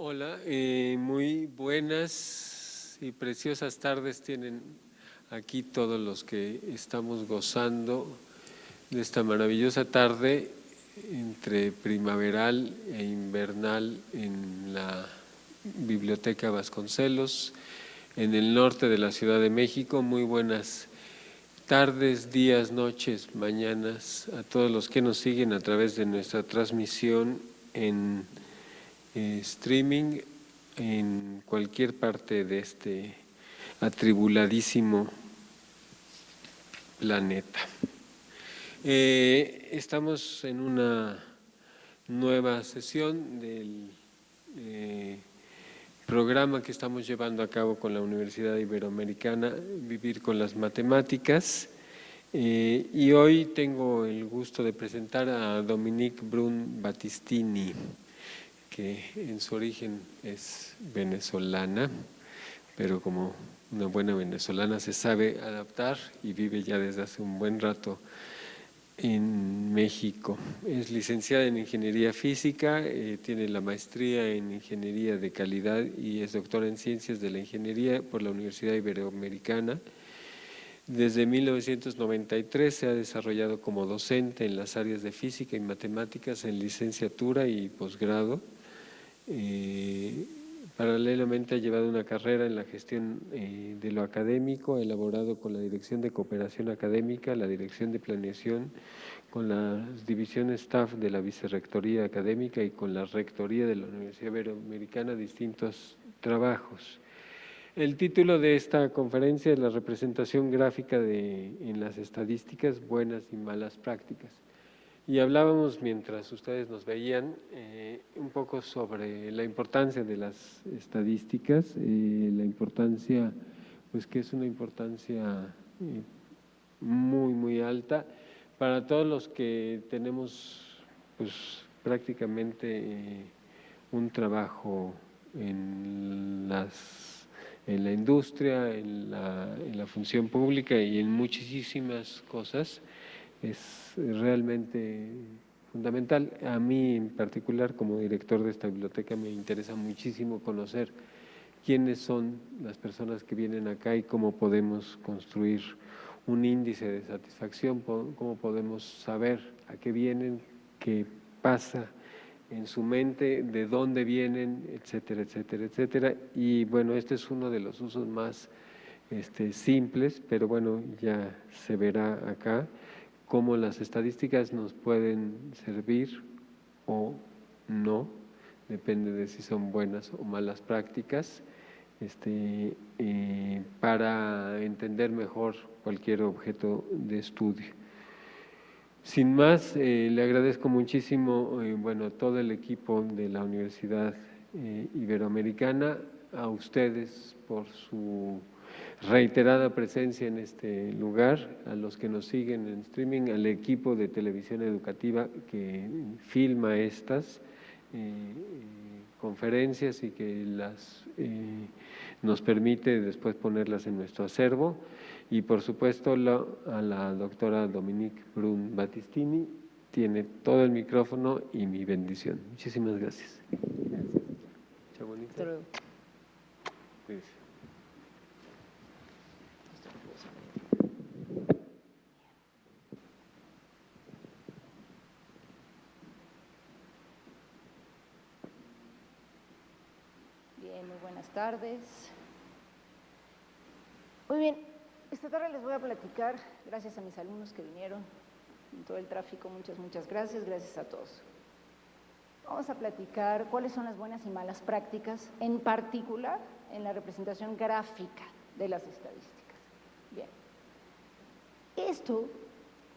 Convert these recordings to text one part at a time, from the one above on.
Hola, muy buenas y preciosas tardes tienen aquí todos los que estamos gozando de esta maravillosa tarde entre primaveral e invernal en la Biblioteca Vasconcelos, en el norte de la Ciudad de México. Muy buenas tardes, días, noches, mañanas a todos los que nos siguen a través de nuestra transmisión en streaming en cualquier parte de este atribuladísimo planeta. Estamos en una nueva sesión del programa que estamos llevando a cabo con la Universidad Iberoamericana, Vivir con las Matemáticas, y hoy tengo el gusto de presentar a Dominique Brun Battistini, que en su origen es venezolana, pero como una buena venezolana se sabe adaptar y vive ya desde hace un buen rato en México. Es licenciada en Ingeniería Física, tiene la maestría en Ingeniería de Calidad y es doctora en Ciencias de la Ingeniería por la Universidad Iberoamericana. Desde 1993 se ha desarrollado como docente en las áreas de Física y Matemáticas en licenciatura y posgrado. Paralelamente ha llevado una carrera en la gestión de lo académico, ha elaborado con la Dirección de Cooperación Académica, la Dirección de Planeación, con las divisiones staff de la Vicerrectoría Académica y con la Rectoría de la Universidad Iberoamericana distintos trabajos. El título de esta conferencia es la representación gráfica en las estadísticas, buenas y malas prácticas. Y hablábamos mientras ustedes nos veían un poco sobre la importancia de las estadísticas, la importancia, pues que es una importancia muy, muy alta para todos los que tenemos pues prácticamente un trabajo en la industria, en la función pública y en muchísimas cosas. Es realmente fundamental. A mí en particular, como director de esta biblioteca, me interesa muchísimo conocer quiénes son las personas que vienen acá y cómo podemos construir un índice de satisfacción, cómo podemos saber a qué vienen, qué pasa en su mente, de dónde vienen, etcétera, etcétera, etcétera. Y bueno, este es uno de los usos más simples, pero bueno, ya se verá acá cómo las estadísticas nos pueden servir o no, depende de si son buenas o malas prácticas, para entender mejor cualquier objeto de estudio. Sin más, le agradezco muchísimo a todo el equipo de la Universidad Iberoamericana, a ustedes por su reiterada presencia en este lugar, a los que nos siguen en streaming, al equipo de televisión educativa que filma estas conferencias y que nos permite después ponerlas en nuestro acervo, y por supuesto a la doctora Dominique Brun Battistini. Tiene todo el micrófono y mi bendición. Muchísimas gracias. Gracias. Chao, bonita. Gracias. Bien, muy buenas tardes. Muy bien, esta tarde les voy a platicar, gracias a mis alumnos que vinieron, en todo el tráfico, muchas gracias, gracias a todos. Vamos a platicar cuáles son las buenas y malas prácticas, en particular en la representación gráfica de las estadísticas. Bien, esto,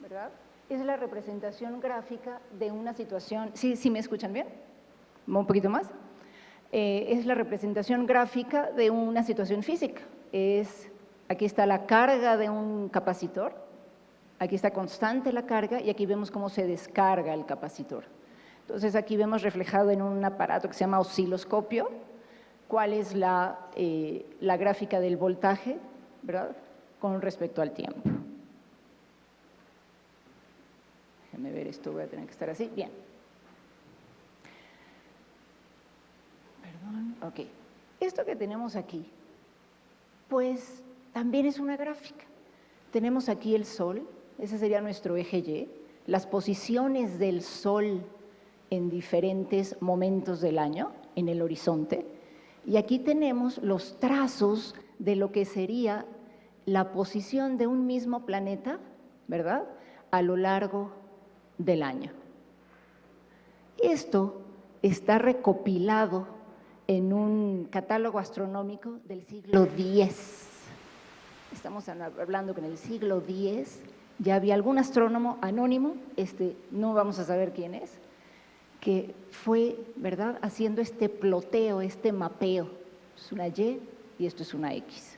¿verdad?, es la representación gráfica de una situación. ¿Sí me escuchan bien? ¿Un poquito más? es la representación gráfica de una situación física. Aquí está la carga de un capacitor, aquí está constante la carga y aquí vemos cómo se descarga el capacitor. Entonces aquí vemos reflejado en un aparato que se llama osciloscopio cuál es la gráfica del voltaje, ¿verdad?, con respecto al tiempo. Déjenme ver esto, voy a tener que estar así. Bien. Perdón, ok. Esto que tenemos aquí, pues también es una gráfica. Tenemos aquí el Sol, ese sería nuestro eje Y, las posiciones del Sol en diferentes momentos del año, en el horizonte, y aquí tenemos los trazos de lo que sería la posición de un mismo planeta, ¿verdad?, a lo largo del año. Esto está recopilado en un catálogo astronómico del siglo X. Estamos hablando que en el siglo X ya había algún astrónomo anónimo, no vamos a saber quién es, que fue, ¿verdad?, haciendo este ploteo, este mapeo. Es una Y y esto es una X.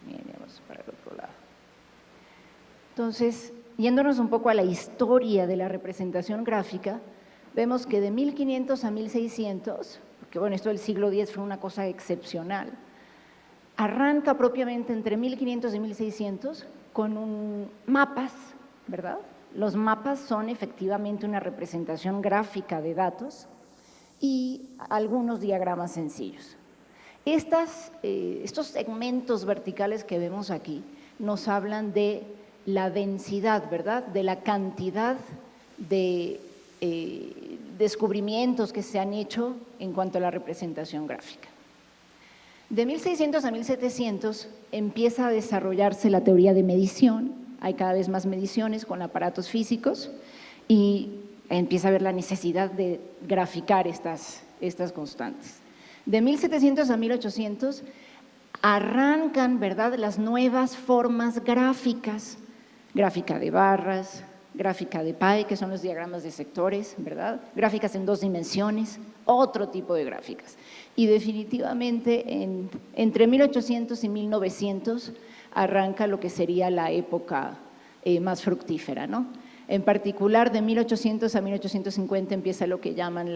Bien, vamos para el otro lado. Entonces, yéndonos un poco a la historia de la representación gráfica, vemos que de 1500 a 1600, porque bueno, esto del siglo X fue una cosa excepcional, arranca propiamente entre 1500 y 1600 con mapas, ¿verdad? Los mapas son efectivamente una representación gráfica de datos y algunos diagramas sencillos. Estos segmentos verticales que vemos aquí nos hablan de la densidad, ¿verdad?, de la cantidad de descubrimientos que se han hecho en cuanto a la representación gráfica. De 1600 a 1700 empieza a desarrollarse la teoría de medición, hay cada vez más mediciones con aparatos físicos y empieza a haber la necesidad de graficar estas constantes. De 1700 a 1800 arrancan, ¿verdad?, las nuevas formas gráficas, gráfica de barras, gráfica de pie, que son los diagramas de sectores, ¿verdad?, gráficas en 2 dimensiones, otro tipo de gráficas. Y definitivamente entre 1800 y 1900 arranca lo que sería la época más fructífera, ¿no? En particular, de 1800 a 1850 empieza lo que llaman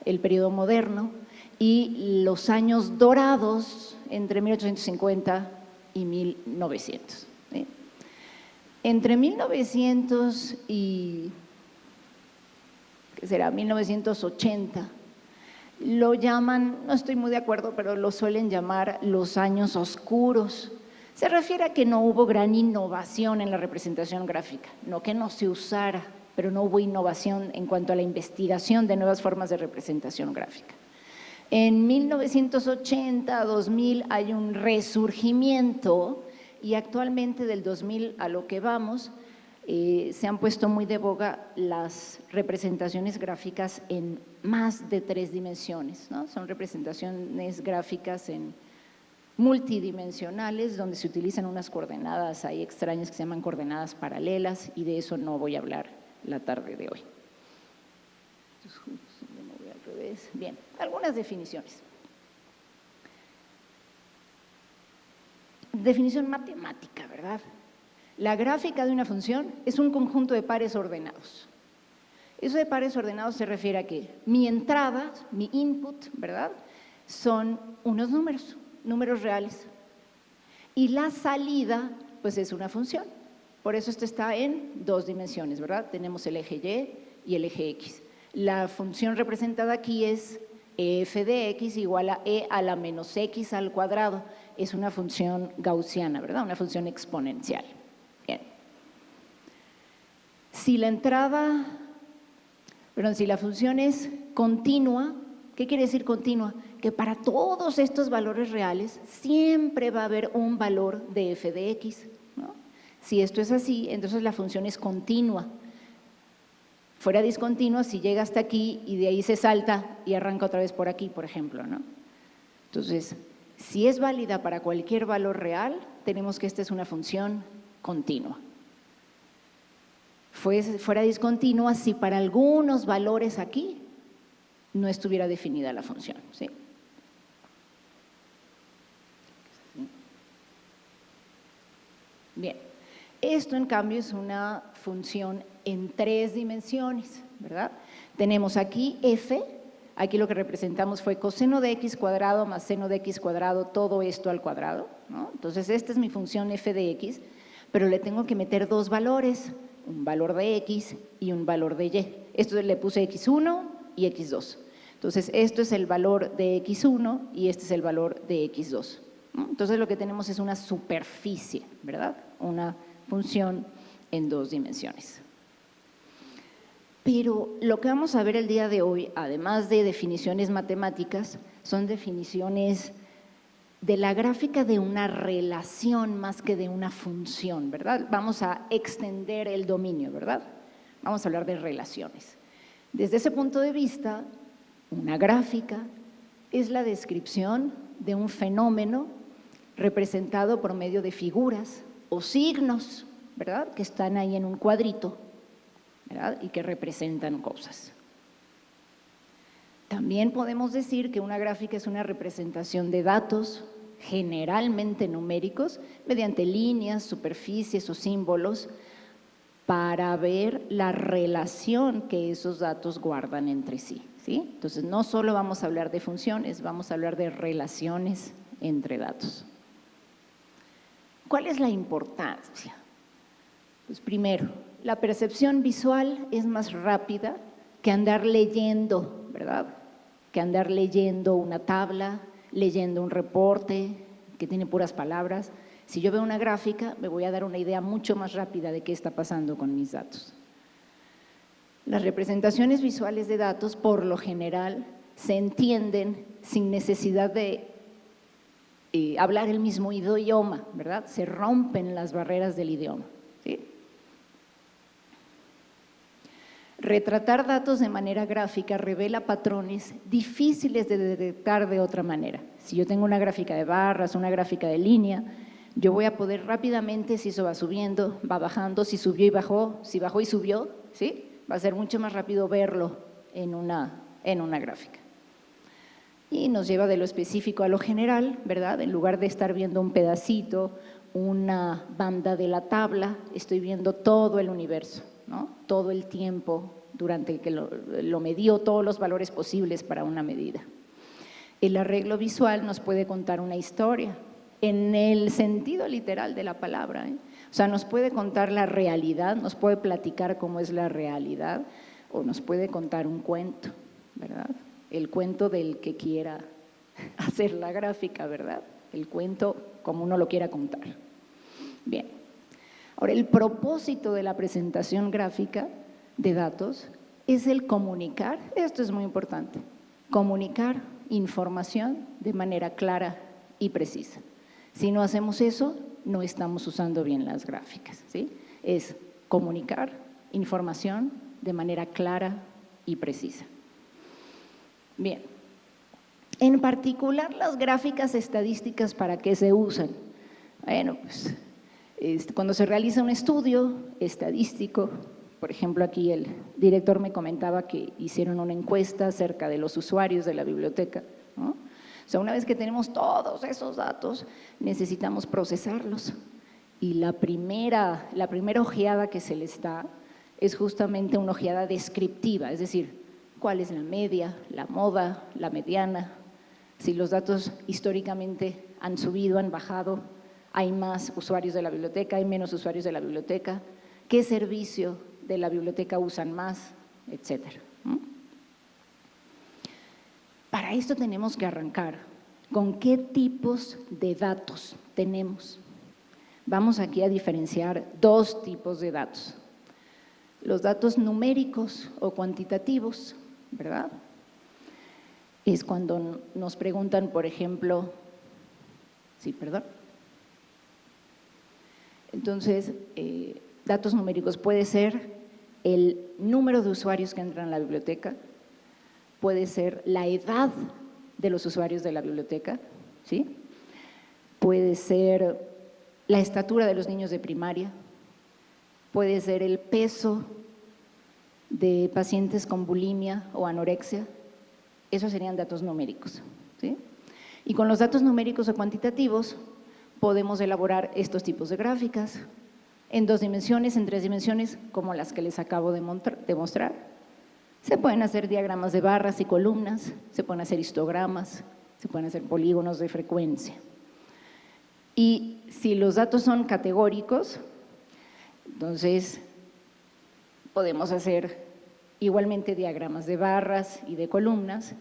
el periodo moderno y los años dorados entre 1850 y 1900. ¿Sí? Entre 1900 y, ¿qué será?, 1980, lo llaman, no estoy muy de acuerdo, pero lo suelen llamar los años oscuros. Se refiere a que no hubo gran innovación en la representación gráfica, no que no se usara, pero no hubo innovación en cuanto a la investigación de nuevas formas de representación gráfica. En 1980, 2000 hay un resurgimiento y actualmente del 2000 a lo que vamos se han puesto muy de boga las representaciones gráficas en más de 3 dimensiones, ¿no? Son representaciones gráficas en multidimensionales donde se utilizan unas coordenadas ahí extrañas que se llaman coordenadas paralelas y de eso no voy a hablar la tarde de hoy. Bien, algunas definiciones. Definición matemática, ¿verdad? La gráfica de una función es un conjunto de pares ordenados. Eso de pares ordenados se refiere a que mi entrada, mi input, ¿verdad?, son unos números reales. Y la salida, pues es una función. Por eso esto está en 2 dimensiones, ¿verdad? Tenemos el eje Y y el eje X. La función representada aquí es f de x igual a e a la menos x al cuadrado. Es una función gaussiana, ¿verdad? Una función exponencial. Bien. Si la función es continua, ¿qué quiere decir continua? Que para todos estos valores reales siempre va a haber un valor de f de x, ¿no? Si esto es así, entonces la función es continua. Fuera discontinua si llega hasta aquí y de ahí se salta y arranca otra vez por aquí, por ejemplo, ¿no? Entonces, si es válida para cualquier valor real, tenemos que esta es una función continua. Fuera discontinua si para algunos valores aquí no estuviera definida la función, ¿sí? Bien, esto en cambio es una función en 3 dimensiones, ¿verdad? Tenemos aquí f, aquí lo que representamos fue coseno de x cuadrado más seno de x cuadrado, todo esto al cuadrado, ¿no? Entonces, esta es mi función f de x, pero le tengo que meter 2 valores, un valor de x y un valor de y. Esto le puse x1 y x2. Entonces, esto es el valor de x1 y este es el valor de x2. ¿No? Entonces, lo que tenemos es una superficie, ¿verdad? Una función en 2 dimensiones. Pero lo que vamos a ver el día de hoy, además de definiciones matemáticas, son definiciones de la gráfica de una relación más que de una función, ¿verdad? Vamos a extender el dominio, ¿verdad? Vamos a hablar de relaciones. Desde ese punto de vista, una gráfica es la descripción de un fenómeno representado por medio de figuras o signos, ¿verdad? Que están ahí en un cuadrito, ¿verdad? Y que representan cosas. También podemos decir que una gráfica es una representación de datos, generalmente numéricos, mediante líneas, superficies o símbolos, para ver la relación que esos datos guardan entre sí, ¿sí? Entonces, no solo vamos a hablar de funciones, vamos a hablar de relaciones entre datos. ¿Cuál es la importancia? Pues primero, la percepción visual es más rápida que andar leyendo, ¿verdad? Que andar leyendo una tabla, leyendo un reporte que tiene puras palabras. Si yo veo una gráfica, me voy a dar una idea mucho más rápida de qué está pasando con mis datos. Las representaciones visuales de datos, por lo general, se entienden sin necesidad de hablar el mismo idioma, ¿verdad? Se rompen las barreras del idioma, ¿sí? Retratar datos de manera gráfica revela patrones difíciles de detectar de otra manera. Si yo tengo una gráfica de barras, una gráfica de línea, yo voy a poder rápidamente, si eso va subiendo, va bajando, si subió y bajó, si bajó y subió, ¿sí? Va a ser mucho más rápido verlo en una gráfica. Y nos lleva de lo específico a lo general, ¿verdad? En lugar de estar viendo un pedacito, una banda de la tabla, estoy viendo todo el universo, ¿no? Todo el tiempo durante que lo medió, todos los valores posibles para una medida. El arreglo visual nos puede contar una historia, en el sentido literal de la palabra, ¿eh? O sea, nos puede contar la realidad, nos puede platicar cómo es la realidad, o nos puede contar un cuento, ¿verdad? El cuento del que quiera hacer la gráfica, ¿verdad? El cuento como uno lo quiera contar. Bien. Ahora, el propósito de la presentación gráfica de datos es el comunicar, esto es muy importante, comunicar información de manera clara y precisa. Si no hacemos eso, no estamos usando bien las gráficas, ¿sí? Es comunicar información de manera clara y precisa. Bien, en particular las gráficas estadísticas, ¿para qué se usan? Bueno, pues cuando se realiza un estudio estadístico, por ejemplo, aquí el director me comentaba que hicieron una encuesta acerca de los usuarios de la biblioteca, ¿no? O sea, una vez que tenemos todos esos datos, necesitamos procesarlos. Y la primera ojeada que se les da es justamente una ojeada descriptiva, es decir, cuál es la media, la moda, la mediana, si los datos históricamente han subido, han bajado, hay más usuarios de la biblioteca, hay menos usuarios de la biblioteca, qué servicio de la biblioteca usan más, etcétera. Para esto tenemos que arrancar con qué tipos de datos tenemos. Vamos aquí a diferenciar 2 tipos de datos. Los datos numéricos o cuantitativos, ¿verdad? Es cuando nos preguntan, por ejemplo, Entonces, datos numéricos puede ser el número de usuarios que entran a la biblioteca, puede ser la edad de los usuarios de la biblioteca, ¿sí? Puede ser la estatura de los niños de primaria, puede ser el peso de pacientes con bulimia o anorexia, Esos serían datos numéricos, ¿sí? Y con los datos numéricos o cuantitativos podemos elaborar estos tipos de gráficas en 2 dimensiones, en 3 dimensiones, como las que les acabo de mostrar. Se pueden hacer diagramas de barras y columnas, se pueden hacer histogramas, se pueden hacer polígonos de frecuencia. Y si los datos son categóricos, entonces podemos hacer igualmente diagramas de barras y de columnas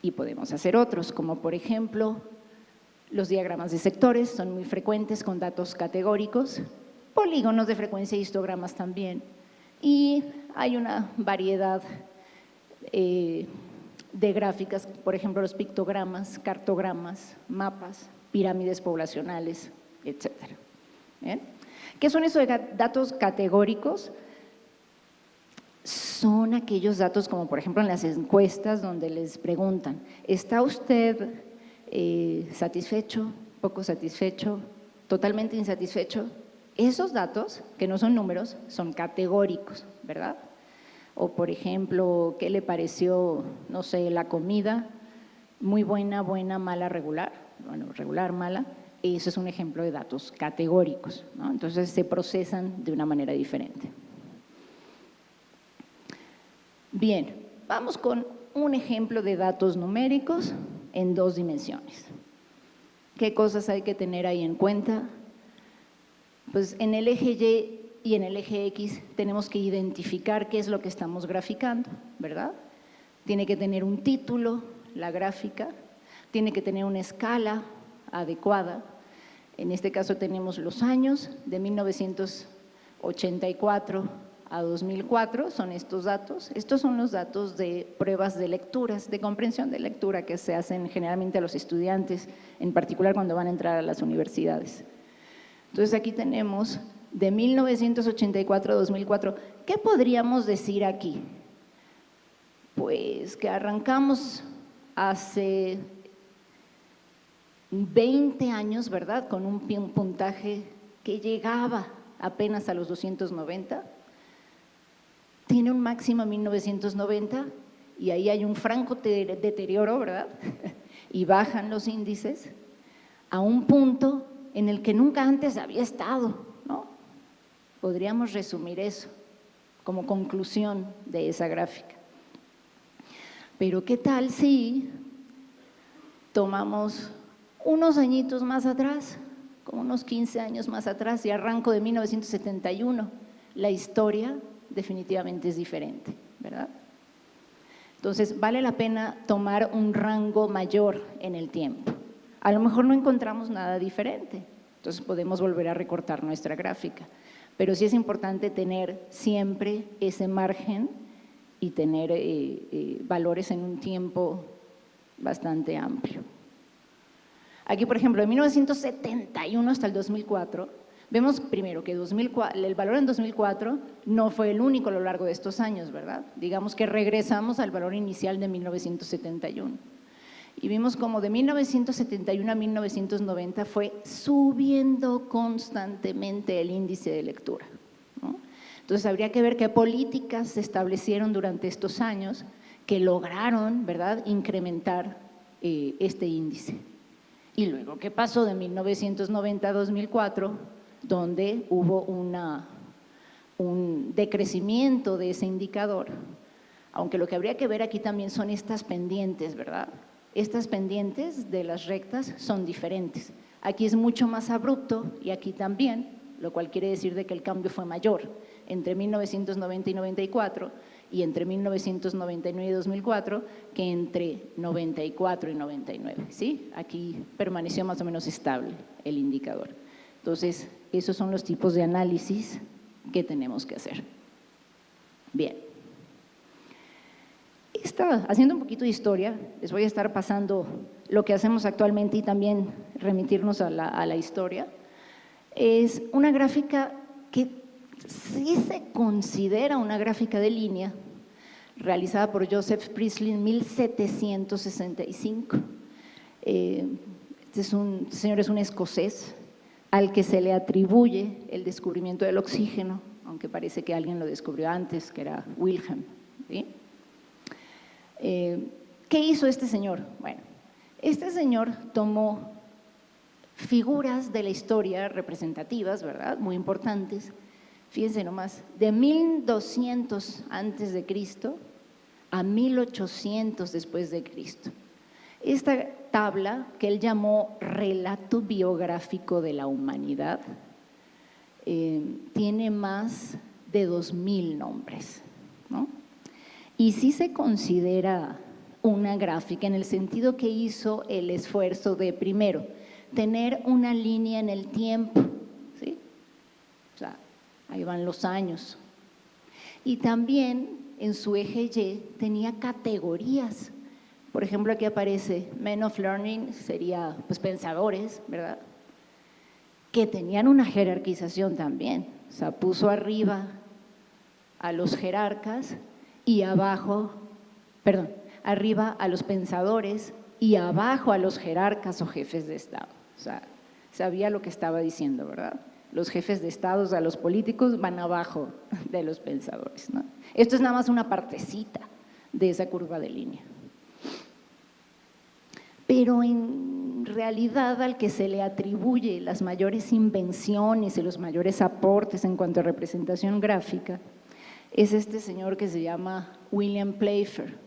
y podemos hacer otros, como por ejemplo los diagramas de sectores, son muy frecuentes con datos categóricos, polígonos de frecuencia y histogramas también. Y hay una variedad de gráficas, por ejemplo los pictogramas, cartogramas, mapas, pirámides poblacionales, etcétera. ¿Bien? ¿Qué son esos datos categóricos? Son aquellos datos como por ejemplo en las encuestas donde les preguntan, ¿está usted satisfecho, poco satisfecho, totalmente insatisfecho? Esos datos, que no son números, son categóricos, ¿verdad? O por ejemplo, ¿qué le pareció, no sé, la comida? Muy buena, buena, mala, regular. Bueno, regular, mala. Eso es un ejemplo de datos categóricos, ¿no? Entonces se procesan de una manera diferente. Bien, vamos con un ejemplo de datos numéricos en 2 dimensiones. ¿Qué cosas hay que tener ahí en cuenta? Pues en el eje Y y en el eje X tenemos que identificar qué es lo que estamos graficando, ¿verdad? Tiene que tener un título, la gráfica, tiene que tener una escala adecuada. En este caso tenemos los años de 1984 a 2004, son estos datos. Estos son los datos de pruebas de lecturas, de comprensión de lectura que se hacen generalmente a los estudiantes, en particular cuando van a entrar a las universidades. Entonces aquí tenemos de 1984 a 2004. ¿Qué podríamos decir aquí? Pues que arrancamos hace 20 años, ¿verdad? Con un puntaje que llegaba apenas a los 290. Tiene un máximo en 1990 y ahí hay un franco deterioro, ¿verdad? Y bajan los índices a un punto en el que nunca antes había estado, ¿no? Podríamos resumir eso como conclusión de esa gráfica. Pero ¿qué tal si tomamos unos añitos más atrás, como unos 15 años más atrás, y arranco de 1971? La historia definitivamente es diferente, ¿verdad? Entonces, vale la pena tomar un rango mayor en el tiempo. A lo mejor no encontramos nada diferente, entonces podemos volver a recortar nuestra gráfica, pero sí es importante tener siempre ese margen y tener valores en un tiempo bastante amplio. Aquí, por ejemplo, de 1971 hasta el 2004, vemos primero que el valor en 2004 no fue el único a lo largo de estos años, ¿verdad? Digamos que regresamos al valor inicial de 1971. Y vimos como de 1971 a 1990 fue subiendo constantemente el índice de lectura, ¿no? Entonces habría que ver qué políticas se establecieron durante estos años que lograron, ¿verdad?, incrementar este índice. Y luego, ¿qué pasó de 1990 a 2004? Donde hubo un decrecimiento de ese indicador, aunque lo que habría que ver aquí también son estas pendientes, ¿verdad? Estas pendientes de las rectas son diferentes. Aquí es mucho más abrupto y aquí también, lo cual quiere decir de que el cambio fue mayor entre 1990 y 94 y entre 1999 y 2004 que entre 94 y 99, ¿sí? Aquí permaneció más o menos estable el indicador. Entonces, esos son los tipos de análisis que tenemos que hacer. Bien. Haciendo un poquito de historia, les voy a estar pasando lo que hacemos actualmente y también remitirnos a la historia. Es una gráfica que sí se considera una gráfica de línea, realizada por Joseph Priestley en 1765. Este señor es un escocés al que se le atribuye el descubrimiento del oxígeno, aunque parece que alguien lo descubrió antes, que era Wilhelm, ¿sí? ¿Qué hizo este señor? Bueno, este señor tomó figuras de la historia representativas, ¿verdad?, muy importantes. Fíjense nomás, de 1200 antes de Cristo a 1800 después de Cristo. Esta tabla, que él llamó Relato Biográfico de la Humanidad, tiene más de 2000 nombres, ¿no? Y sí se considera una gráfica en el sentido que hizo el esfuerzo de, primero, tener una línea en el tiempo, ¿sí? O sea, ahí van los años. Y también en su eje Y tenía categorías. Por ejemplo, aquí aparece Men of Learning, sería pues pensadores, ¿verdad?, que tenían una jerarquización también. O sea, puso arriba a los jerarcas y abajo, perdón, arriba a los pensadores y abajo a los jerarcas o jefes de Estado. O sea, sabía lo que estaba diciendo, ¿verdad? Los jefes de Estado, o sea, los políticos van abajo de los pensadores, ¿no? Esto es nada más una partecita de esa curva de línea. Pero en realidad al que se le atribuye las mayores invenciones y los mayores aportes en cuanto a representación gráfica es este señor que se llama William Playfair,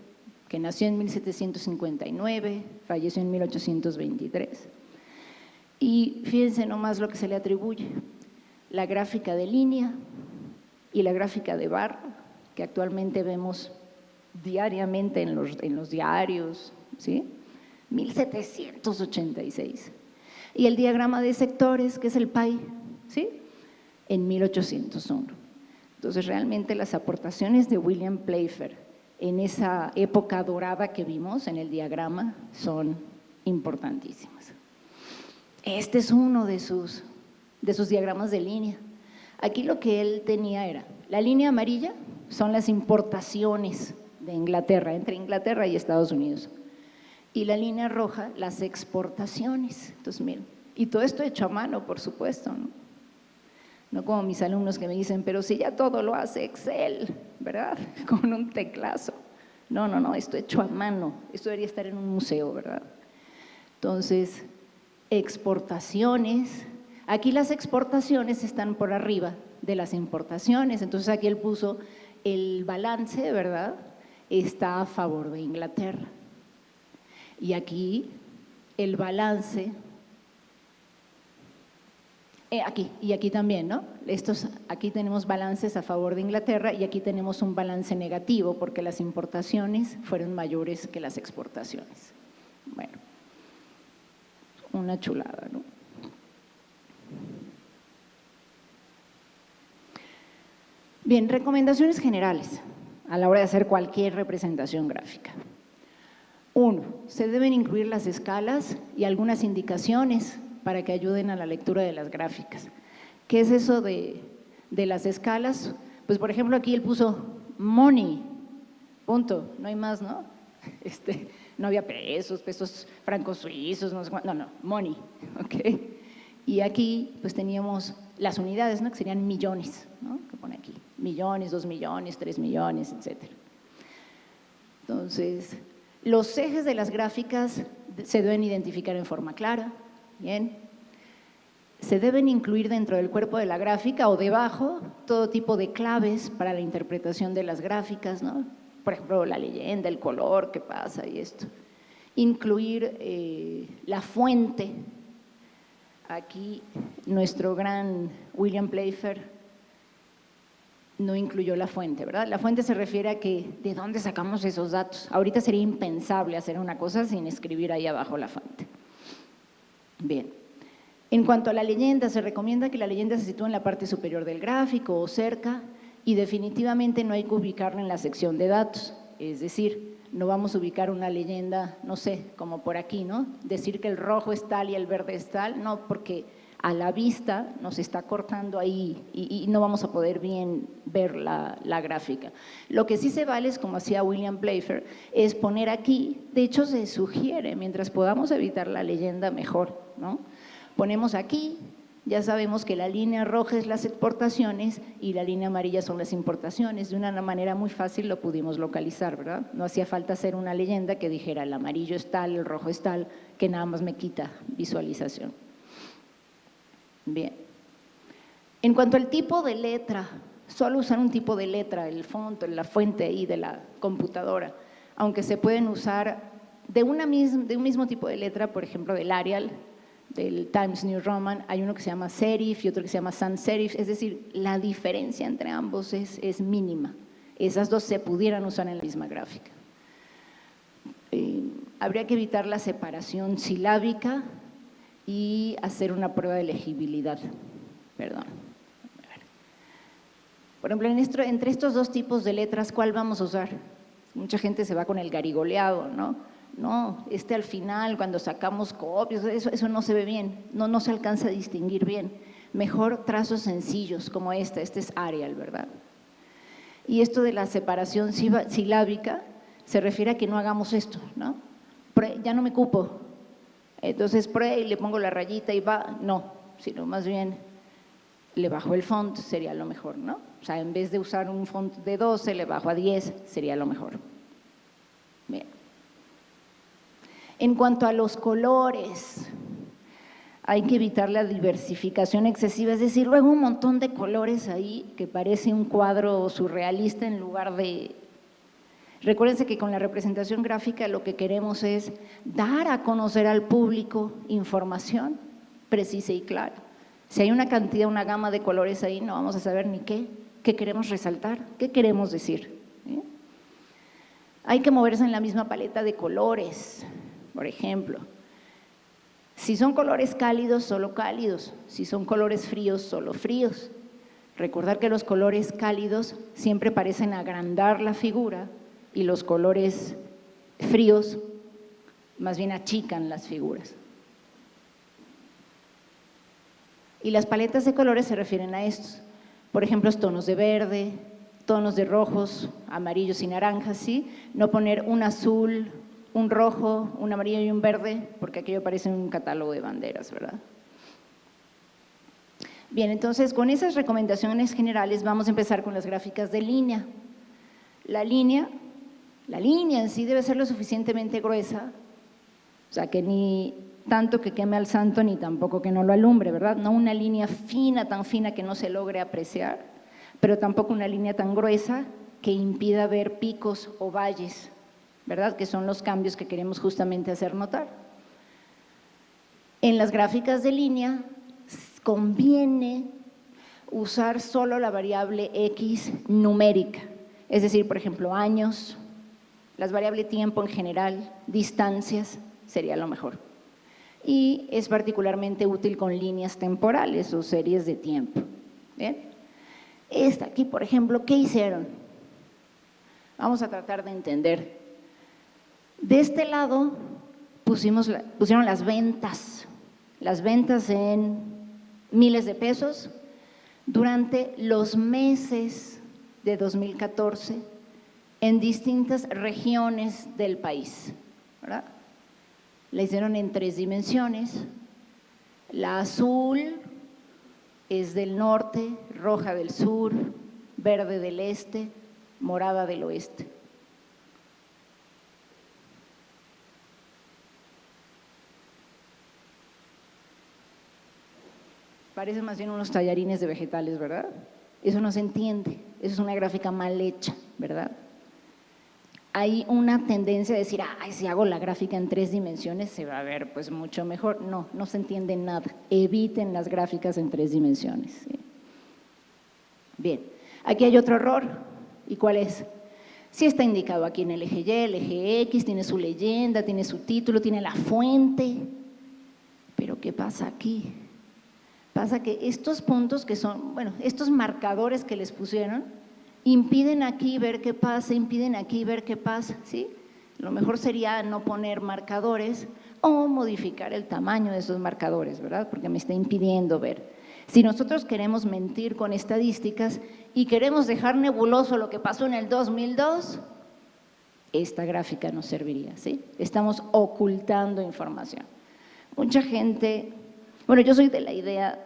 que nació en 1759, falleció en 1823. Y fíjense nomás lo que se le atribuye: la gráfica de línea y la gráfica de barra, que actualmente vemos diariamente en los diarios, ¿sí? 1786. Y el diagrama de sectores, que es el PAI, ¿sí?, en 1801. Entonces, realmente las aportaciones de William Playfair en esa época dorada que vimos en el diagrama son importantísimas. Este es uno de sus diagramas de línea. Aquí lo que él tenía era, la línea amarilla son las importaciones de Inglaterra, entre Inglaterra y Estados Unidos. Y la línea roja, las exportaciones. Entonces, miren, y todo esto hecho a mano, por supuesto, ¿no? No como mis alumnos que me dicen, pero si ya todo lo hace Excel, ¿verdad?, con un teclazo. No, esto hecho a mano, esto debería estar en un museo, ¿verdad? Entonces, exportaciones, aquí las exportaciones están por arriba de las importaciones, entonces aquí él puso el balance, ¿verdad?, está a favor de Inglaterra. Y aquí el balance, aquí también, ¿no? Aquí tenemos balances a favor de Inglaterra y aquí tenemos un balance negativo porque las importaciones fueron mayores que las exportaciones. Bueno, una chulada, ¿no? Bien, recomendaciones generales a la hora de hacer cualquier representación gráfica. 1. Se deben incluir las escalas y algunas indicaciones para que ayuden a la lectura de las gráficas. ¿Qué es eso de las escalas? Pues, por ejemplo, aquí él puso money, punto, no hay más, ¿no? No había pesos francos suizos, no sé cuánto, no, money, ¿ok? Y aquí pues teníamos las unidades, ¿no?, que serían millones, ¿no?, que pone aquí, millones, 2 millones, 3 millones, etcétera. Entonces, los ejes de las gráficas se deben identificar en forma clara, bien. Se deben incluir dentro del cuerpo de la gráfica o debajo todo tipo de claves para la interpretación de las gráficas, ¿no? Por ejemplo, la leyenda, el color, qué pasa y esto. Incluir la fuente. Aquí nuestro gran William Playfair no incluyó la fuente, ¿verdad? La fuente se refiere a que ¿de dónde sacamos esos datos? Ahorita sería impensable hacer una cosa sin escribir ahí abajo la fuente. Bien, en cuanto a la leyenda, se recomienda que la leyenda se sitúe en la parte superior del gráfico o cerca y definitivamente no hay que ubicarla en la sección de datos, es decir, no vamos a ubicar una leyenda, no sé, como por aquí, ¿no? Decir que el rojo es tal y el verde es tal, no, porque a la vista nos está cortando ahí y no vamos a poder bien ver la gráfica. Lo que sí se vale es, como hacía William Playfair, es poner aquí, de hecho se sugiere, mientras podamos evitar la leyenda mejor, ¿no? Ponemos aquí Ya sabemos que la línea roja es las exportaciones y la línea amarilla son las importaciones. De una manera muy fácil lo pudimos localizar, ¿verdad? No hacía falta hacer una leyenda que dijera el amarillo es tal, el rojo es tal, que nada más me quita visualización. Bien. En cuanto al tipo de letra, solo usar un tipo de letra, el font, la fuente ahí de la computadora, aunque se pueden usar de un mismo tipo de letra, por ejemplo, del Arial, del Times New Roman, hay uno que se llama serif y otro que se llama sans serif, es decir, la diferencia entre ambos es mínima. Esas dos se pudieran usar en la misma gráfica. Habría que evitar la separación silábica y hacer una prueba de legibilidad. Perdón. Por ejemplo, entre estos dos tipos de letras, ¿cuál vamos a usar? Mucha gente se va con el garigoleado, ¿no? No, al final, cuando sacamos copias, eso no se ve bien, no se alcanza a distinguir bien. Mejor trazos sencillos como este es Arial, ¿verdad? Y esto de la separación silábica se refiere a que no hagamos esto, ¿no? Ya no me cupo, entonces y le pongo la rayita y va, no, sino más bien le bajo el font, sería lo mejor, ¿no? O sea, en vez de usar un font de 12, le bajo a 10, sería lo mejor. Bien. En cuanto a los colores, hay que evitar la diversificación excesiva, es decir, luego un montón de colores ahí que parece un cuadro surrealista en lugar de… Recuérdense que con la representación gráfica lo que queremos es dar a conocer al público información precisa y clara. Si hay una gama de colores ahí, no vamos a saber ni qué queremos resaltar, qué queremos decir. Hay que moverse en la misma paleta de colores. Por ejemplo, si son colores cálidos, solo cálidos, si son colores fríos, solo fríos. Recordar que los colores cálidos siempre parecen agrandar la figura y los colores fríos más bien achican las figuras. Y las paletas de colores se refieren a estos, por ejemplo, tonos de verde, tonos de rojos, amarillos y naranjas, ¿sí? No poner un azul, un rojo, un amarillo y un verde, porque aquello parece un catálogo de banderas, ¿verdad? Bien, entonces con esas recomendaciones generales vamos a empezar con las gráficas de línea. La línea en sí debe ser lo suficientemente gruesa, o sea que ni tanto que queme al santo ni tampoco que no lo alumbre, ¿verdad? No una línea fina, tan fina que no se logre apreciar, pero tampoco una línea tan gruesa que impida ver picos o valles, ¿verdad? Que son los cambios que queremos justamente hacer notar. En las gráficas de línea conviene usar solo la variable X numérica, es decir, por ejemplo, años, las variables tiempo en general, distancias, sería lo mejor. Y es particularmente útil con líneas temporales o series de tiempo. ¿Bien? Esta aquí, por ejemplo, ¿qué hicieron? Vamos a tratar de entender. De este lado pusieron las ventas en miles de pesos durante los meses de 2014 en distintas regiones del país, ¿verdad? La hicieron en 3 dimensiones. La azul es del norte, roja del sur, verde del este, morada del oeste. Parecen más bien unos tallarines de vegetales, ¿verdad? Eso no se entiende, eso es una gráfica mal hecha, ¿verdad? Hay una tendencia a decir, si hago la gráfica en 3 dimensiones se va a ver pues mucho mejor. No se entiende nada, eviten las gráficas en 3 dimensiones. ¿Sí? Bien, aquí hay otro error, ¿y cuál es? Sí está indicado aquí en el eje Y, el eje X, tiene su leyenda, tiene su título, tiene la fuente, pero ¿qué pasa aquí? Pasa que estos puntos que son, estos marcadores que les pusieron, impiden aquí ver qué pasa, impiden aquí ver qué pasa, ¿sí? Lo mejor sería no poner marcadores o modificar el tamaño de esos marcadores, ¿verdad? Porque me está impidiendo ver. Si nosotros queremos mentir con estadísticas y queremos dejar nebuloso lo que pasó en el 2002, esta gráfica nos serviría, ¿sí? Estamos ocultando información. Mucha gente… Bueno, yo soy de la idea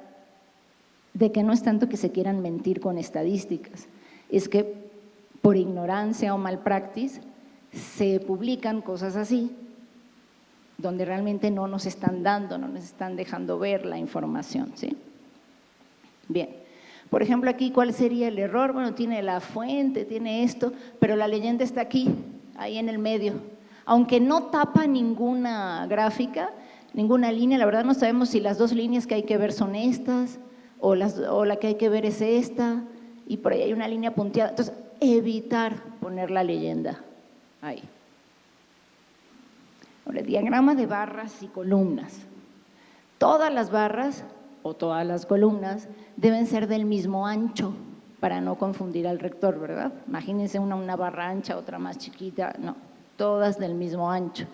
de que no es tanto que se quieran mentir con estadísticas, es que por ignorancia o malpraxis se publican cosas así, donde realmente no nos están dando, no nos están dejando ver la información, ¿sí? Bien, por ejemplo aquí, ¿cuál sería el error? Bueno, tiene la fuente, tiene esto, pero la leyenda está aquí, ahí en el medio. Aunque no tapa ninguna gráfica, ninguna línea, la verdad no sabemos si las dos líneas que hay que ver son estas o la que hay que ver es esta, y por ahí hay una línea punteada. Entonces, evitar poner la leyenda ahí. Ahora, diagrama de barras y columnas. Todas las barras o todas las columnas deben ser del mismo ancho para no confundir al lector, ¿verdad? Imagínense una barra ancha, otra más chiquita, no, todas del mismo ancho.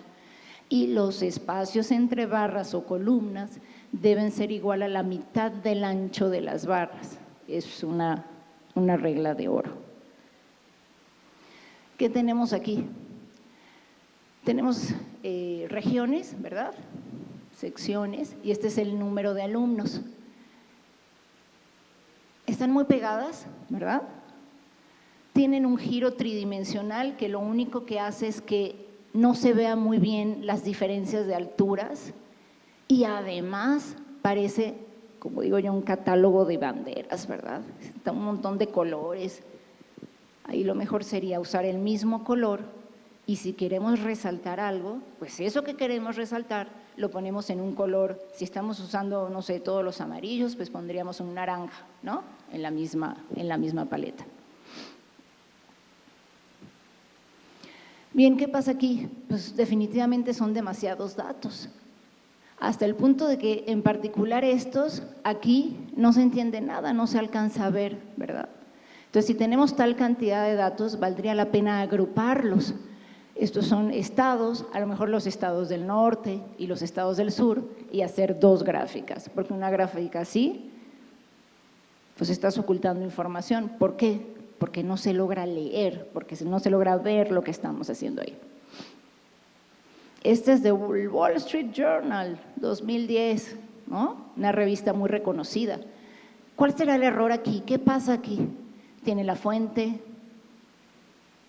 Y los espacios entre barras o columnas deben ser igual a la mitad del ancho de las barras. Es una regla de oro. ¿Qué tenemos aquí? Tenemos regiones, ¿verdad? Secciones, y este es el número de alumnos. Están muy pegadas, ¿verdad? Tienen un giro tridimensional que lo único que hace es que no se vean muy bien las diferencias de alturas y además parece, como digo yo, un catálogo de banderas, ¿verdad? Está un montón de colores. Ahí lo mejor sería usar el mismo color y si queremos resaltar algo, pues eso que queremos resaltar lo ponemos en un color. Si estamos usando, no sé, todos los amarillos, pues pondríamos un naranja, ¿no? En la misma paleta. Bien, ¿qué pasa aquí? Pues definitivamente son demasiados datos, hasta el punto de que en particular estos, aquí no se entiende nada, no se alcanza a ver, ¿verdad? Entonces, si tenemos tal cantidad de datos, valdría la pena agruparlos. Estos son estados, a lo mejor los estados del norte y los estados del sur, y hacer dos gráficas, porque una gráfica así, pues estás ocultando información. ¿Por qué? Porque no se logra leer, porque no se logra ver lo que estamos haciendo ahí. Este es de Wall Street Journal, 2010, ¿no? Una revista muy reconocida. ¿Cuál será el error aquí? ¿Qué pasa aquí? Tiene la fuente,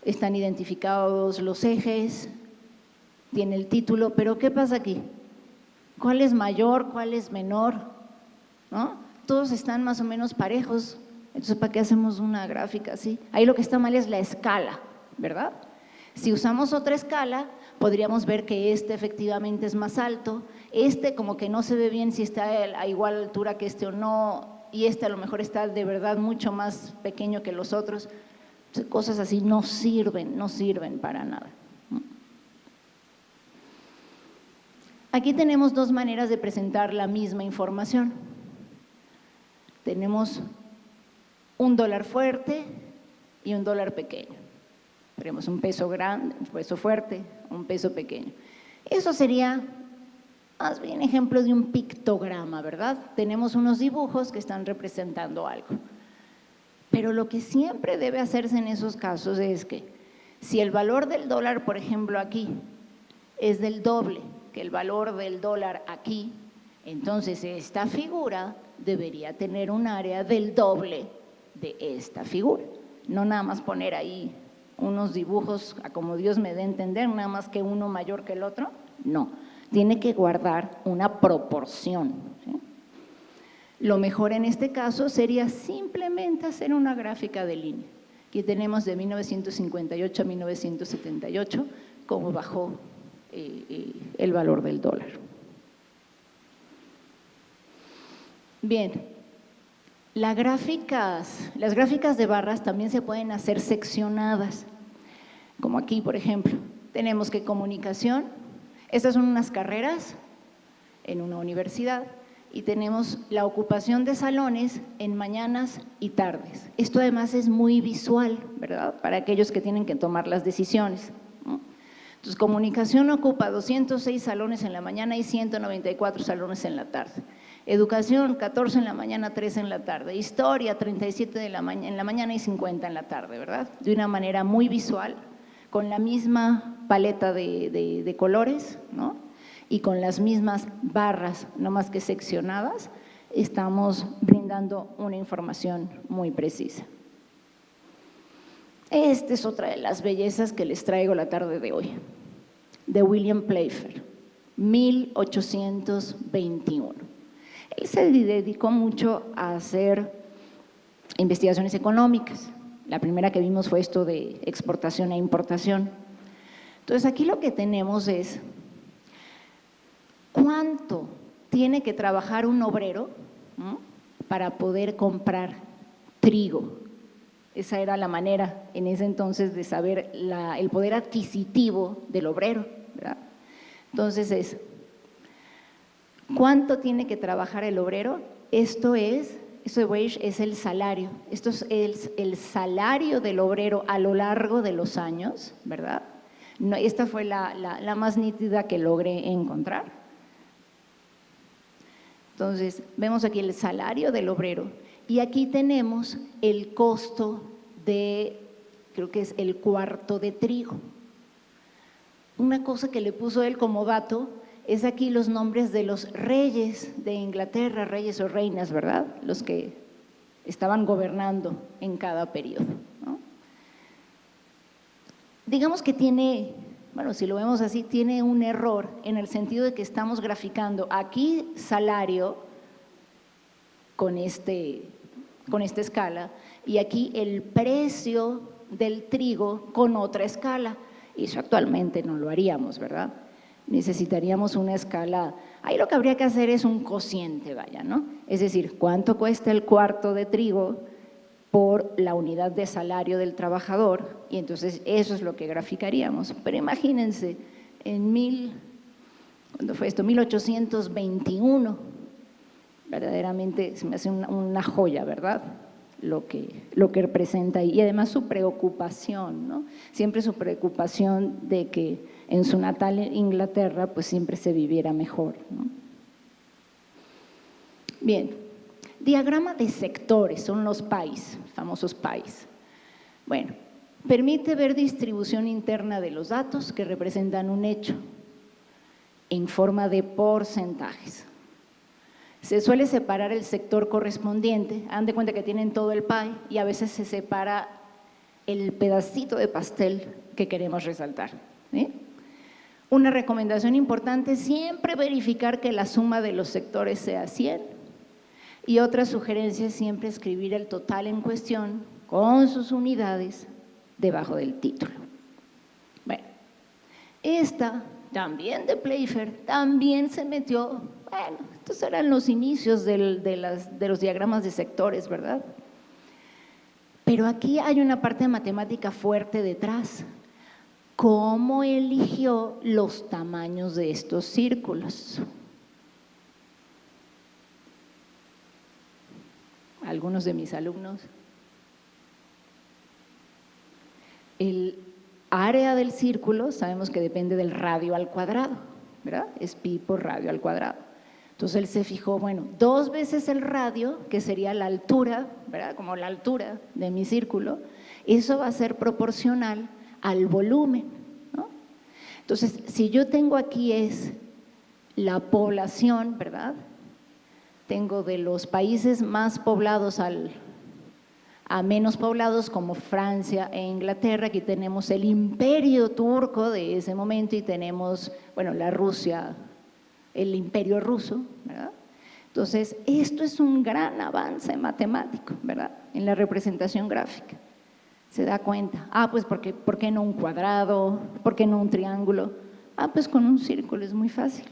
están identificados los ejes, tiene el título, pero ¿qué pasa aquí? ¿Cuál es mayor, cuál es menor? ¿No? Todos están más o menos parejos. Entonces, ¿para qué hacemos una gráfica así? Ahí lo que está mal es la escala, ¿verdad? Si usamos otra escala, podríamos ver que este efectivamente es más alto, este como que no se ve bien si está a igual altura que este o no, y este a lo mejor está de verdad mucho más pequeño que los otros. Entonces, cosas así no sirven para nada. Aquí tenemos dos maneras de presentar la misma información. Tenemos un dólar fuerte y un dólar pequeño. Tenemos un peso grande, un peso fuerte, un peso pequeño. Eso sería más bien ejemplo de un pictograma, ¿verdad? Tenemos unos dibujos que están representando algo. Pero lo que siempre debe hacerse en esos casos es que si el valor del dólar, por ejemplo, aquí es del doble que el valor del dólar aquí, entonces esta figura debería tener un área del doble de esta figura. No nada más poner ahí unos dibujos a como Dios me dé a entender, nada más que uno mayor que el otro, no. Tiene que guardar una proporción, ¿sí? Lo mejor en este caso sería simplemente hacer una gráfica de línea. Aquí tenemos de 1958 a 1978 cómo bajó el valor del dólar. Bien, las gráficas de barras también se pueden hacer seccionadas, como aquí, por ejemplo. Tenemos que comunicación, estas son unas carreras en una universidad, y tenemos la ocupación de salones en mañanas y tardes. Esto además es muy visual, ¿verdad? Para aquellos que tienen que tomar las decisiones, ¿no? Entonces, comunicación ocupa 206 salones en la mañana y 194 salones en la tarde. Educación, 14 en la mañana, 3 en la tarde. Historia, 37 en la mañana y 50 en la tarde, ¿verdad? De una manera muy visual, con la misma paleta de colores, ¿no? Y con las mismas barras, no más que seccionadas, estamos brindando brindando una información muy precisa. Esta es otra de las bellezas que les traigo la tarde de hoy, de William Playfair, 1821. Él se dedicó mucho a hacer investigaciones económicas. La primera que vimos fue esto de exportación e importación. Entonces, aquí lo que tenemos es cuánto tiene que trabajar un obrero, ¿no?, para poder comprar trigo. Esa era la manera en ese entonces de saber el poder adquisitivo del obrero, ¿verdad? Entonces es, ¿cuánto tiene que trabajar el obrero? Esto de wage es el salario, esto es el salario del obrero a lo largo de los años, ¿verdad? No, esta fue la más nítida que logré encontrar. Entonces, vemos aquí el salario del obrero y aquí tenemos el costo de, creo que es el cuarto de trigo. Una cosa que le puso él como dato es aquí los nombres de los reyes de Inglaterra, reyes o reinas, ¿verdad? Los que estaban gobernando en cada periodo, ¿no? Digamos que tiene, bueno, si lo vemos así, tiene un error en el sentido de que estamos graficando aquí salario con esta escala y aquí el precio del trigo con otra escala. Y eso actualmente no lo haríamos, ¿verdad? Necesitaríamos una escala, ahí lo que habría que hacer es un cociente, vaya, ¿no? Es decir, ¿cuánto cuesta el cuarto de trigo por la unidad de salario del trabajador? Y entonces eso es lo que graficaríamos. Pero imagínense, ¿cuándo fue esto? 1821, verdaderamente se me hace una joya, ¿verdad? Lo que representa ahí. Y además su preocupación, ¿no? Siempre su preocupación de que en su natal Inglaterra pues siempre se viviera mejor, ¿no? Bien, diagrama de sectores, son los PIEs, famosos PIEs. Bueno, permite ver distribución interna de los datos que representan un hecho en forma de porcentajes. Se suele separar el sector correspondiente, hagan de cuenta que tienen todo el pie y a veces se separa el pedacito de pastel que queremos resaltar, ¿sí? Una recomendación importante es siempre verificar que la suma de los sectores sea 100 y otra sugerencia es siempre escribir el total en cuestión con sus unidades debajo del título. Bueno, esta también de Playfair, también se metió, bueno, estos eran los inicios de los diagramas de sectores, ¿verdad? Pero aquí hay una parte de matemática fuerte detrás. ¿Cómo eligió los tamaños de estos círculos? Algunos de mis alumnos. El área del círculo sabemos que depende del radio al cuadrado, ¿verdad? Es pi por radio al cuadrado. Entonces él se fijó, bueno, 2 veces el radio, que sería la altura, ¿verdad? Como la altura de mi círculo, eso va a ser proporcional al volumen, ¿no? Entonces, si yo tengo aquí es la población, ¿verdad? Tengo de los países más poblados a menos poblados como Francia e Inglaterra, aquí tenemos el imperio turco de ese momento y tenemos, bueno, la Rusia, el imperio ruso, ¿verdad? Entonces, esto es un gran avance matemático, ¿verdad? En la representación gráfica. Se da cuenta, pues ¿por qué no un cuadrado? ¿Por qué no un triángulo? Pues con un círculo es muy fácil.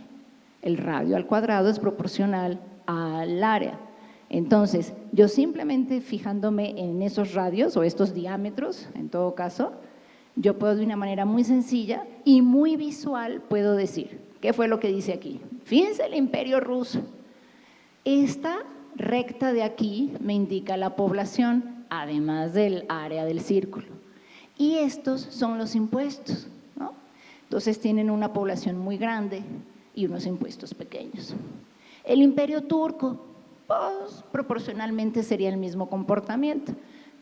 El radio al cuadrado es proporcional al área. Entonces, yo simplemente fijándome en esos radios o estos diámetros, en todo caso, yo puedo de una manera muy sencilla y muy visual puedo decir, ¿qué fue lo que dice aquí? Fíjense el imperio ruso. Esta recta de aquí me indica la población, además del área del círculo. Y estos son los impuestos, ¿no? Entonces tienen una población muy grande y unos impuestos pequeños. El imperio turco, pues proporcionalmente sería el mismo comportamiento.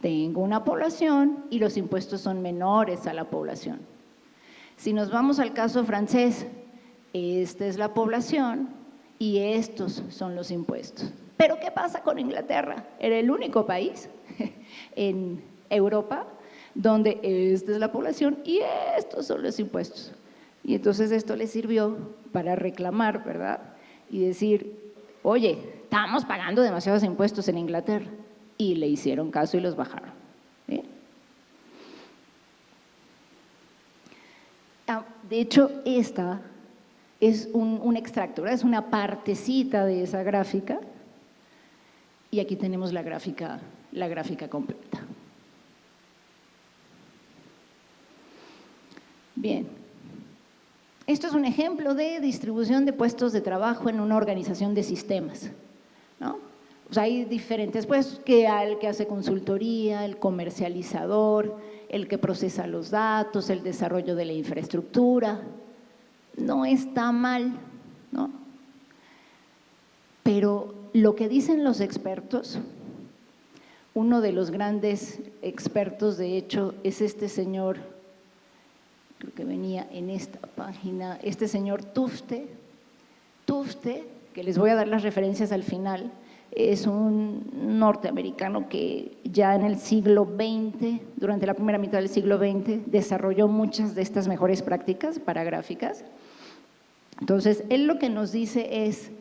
Tengo una población y los impuestos son menores a la población. Si nos vamos al caso francés, esta es la población y estos son los impuestos. Pero ¿qué pasa con Inglaterra? Era el único país en Europa donde esta es la población y estos son los impuestos. Y entonces esto les sirvió para reclamar, ¿verdad? Y decir, oye, estamos pagando demasiados impuestos en Inglaterra. Y le hicieron caso y los bajaron. ¿Sí? De hecho, esta es un extracto, ¿verdad? Es una partecita de esa gráfica. Y aquí tenemos la gráfica completa. Bien, esto es un ejemplo de distribución de puestos de trabajo en una organización de sistemas, ¿no? O sea, hay diferentes puestos, el que hace consultoría, el comercializador, el que procesa los datos, el desarrollo de la infraestructura. No está mal, ¿no? Pero lo que dicen los expertos, uno de los grandes expertos de hecho es este señor, creo que venía en esta página, este señor Tufte, que les voy a dar las referencias al final, es un norteamericano que ya en el siglo XX, durante la primera mitad del siglo XX, desarrolló muchas de estas mejores prácticas para gráficas. Entonces, él lo que nos dice es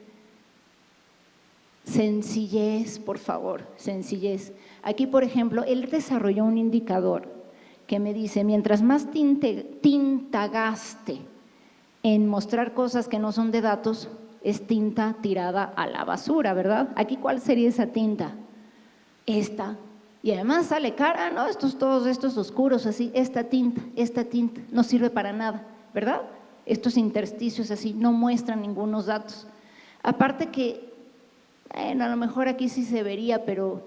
sencillez, por favor, sencillez. Aquí, por ejemplo, él desarrolló un indicador que me dice, mientras más tinta gaste en mostrar cosas que no son de datos, es tinta tirada a la basura, ¿verdad? Aquí, ¿cuál sería esa tinta? Esta. Y además sale cara, ¿no? Todos estos oscuros así, esta tinta, no sirve para nada, ¿verdad? Estos intersticios así no muestran ningunos datos. Aparte que, bueno, a lo mejor aquí sí se vería, pero…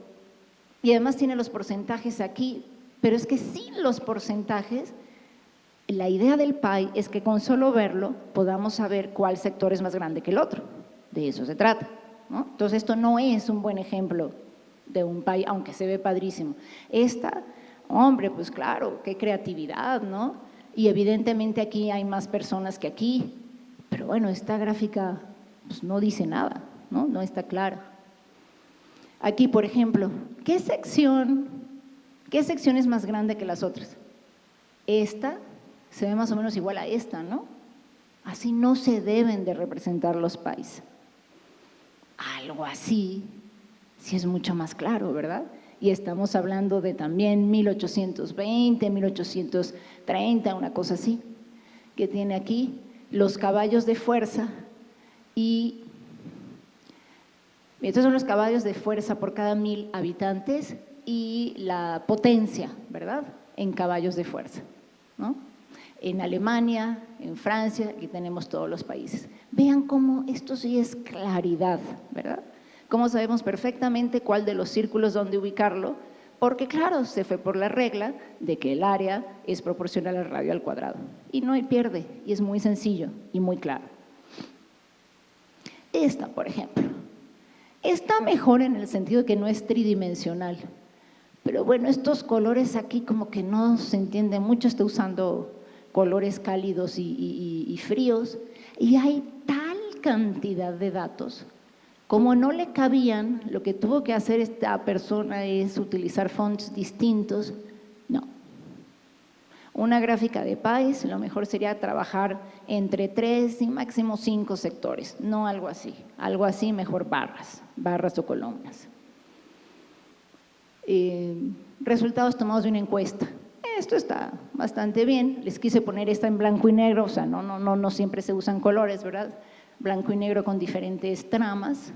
Y además tiene los porcentajes aquí, pero es que sin los porcentajes… La idea del pie es que con solo verlo podamos saber cuál sector es más grande que el otro, de eso se trata, ¿no? Entonces esto no es un buen ejemplo de un pie, aunque se ve padrísimo. Esta, hombre, pues claro, qué creatividad, ¿no? Y evidentemente aquí hay más personas que aquí, pero bueno, esta gráfica pues no dice nada, ¿no? No está clara. Aquí, por ejemplo, ¿qué sección es más grande que las otras? Esta se ve más o menos igual a esta, ¿no? Así no se deben de representar los pies. Algo así, sí es mucho más claro, ¿verdad? Y estamos hablando de también 1820, 1830, una cosa así, que tiene aquí los caballos de fuerza y estos son los caballos de fuerza por cada 1000 habitantes y la potencia, ¿verdad? En caballos de fuerza, ¿no? En Alemania, en Francia, aquí tenemos todos los países. Vean cómo esto sí es claridad, ¿verdad? Cómo sabemos perfectamente cuál de los círculos dónde ubicarlo, porque claro, se fue por la regla de que el área es proporcional al radio al cuadrado. Y no hay pierde, y es muy sencillo y muy claro. Esta, por ejemplo, está mejor en el sentido de que no es tridimensional, pero bueno, estos colores aquí como que no se entiende mucho, estoy usando colores cálidos y fríos, y hay tal cantidad de datos, como no le cabían, lo que tuvo que hacer esta persona es utilizar fonts distintos. No. Una gráfica de pies, lo mejor sería trabajar entre 3 y máximo 5 sectores, no algo así mejor barras o columnas. Resultados tomados de una encuesta. Esto está bastante bien, les quise poner esta en blanco y negro, o sea, no siempre se usan colores, ¿verdad? Blanco y negro con diferentes tramas.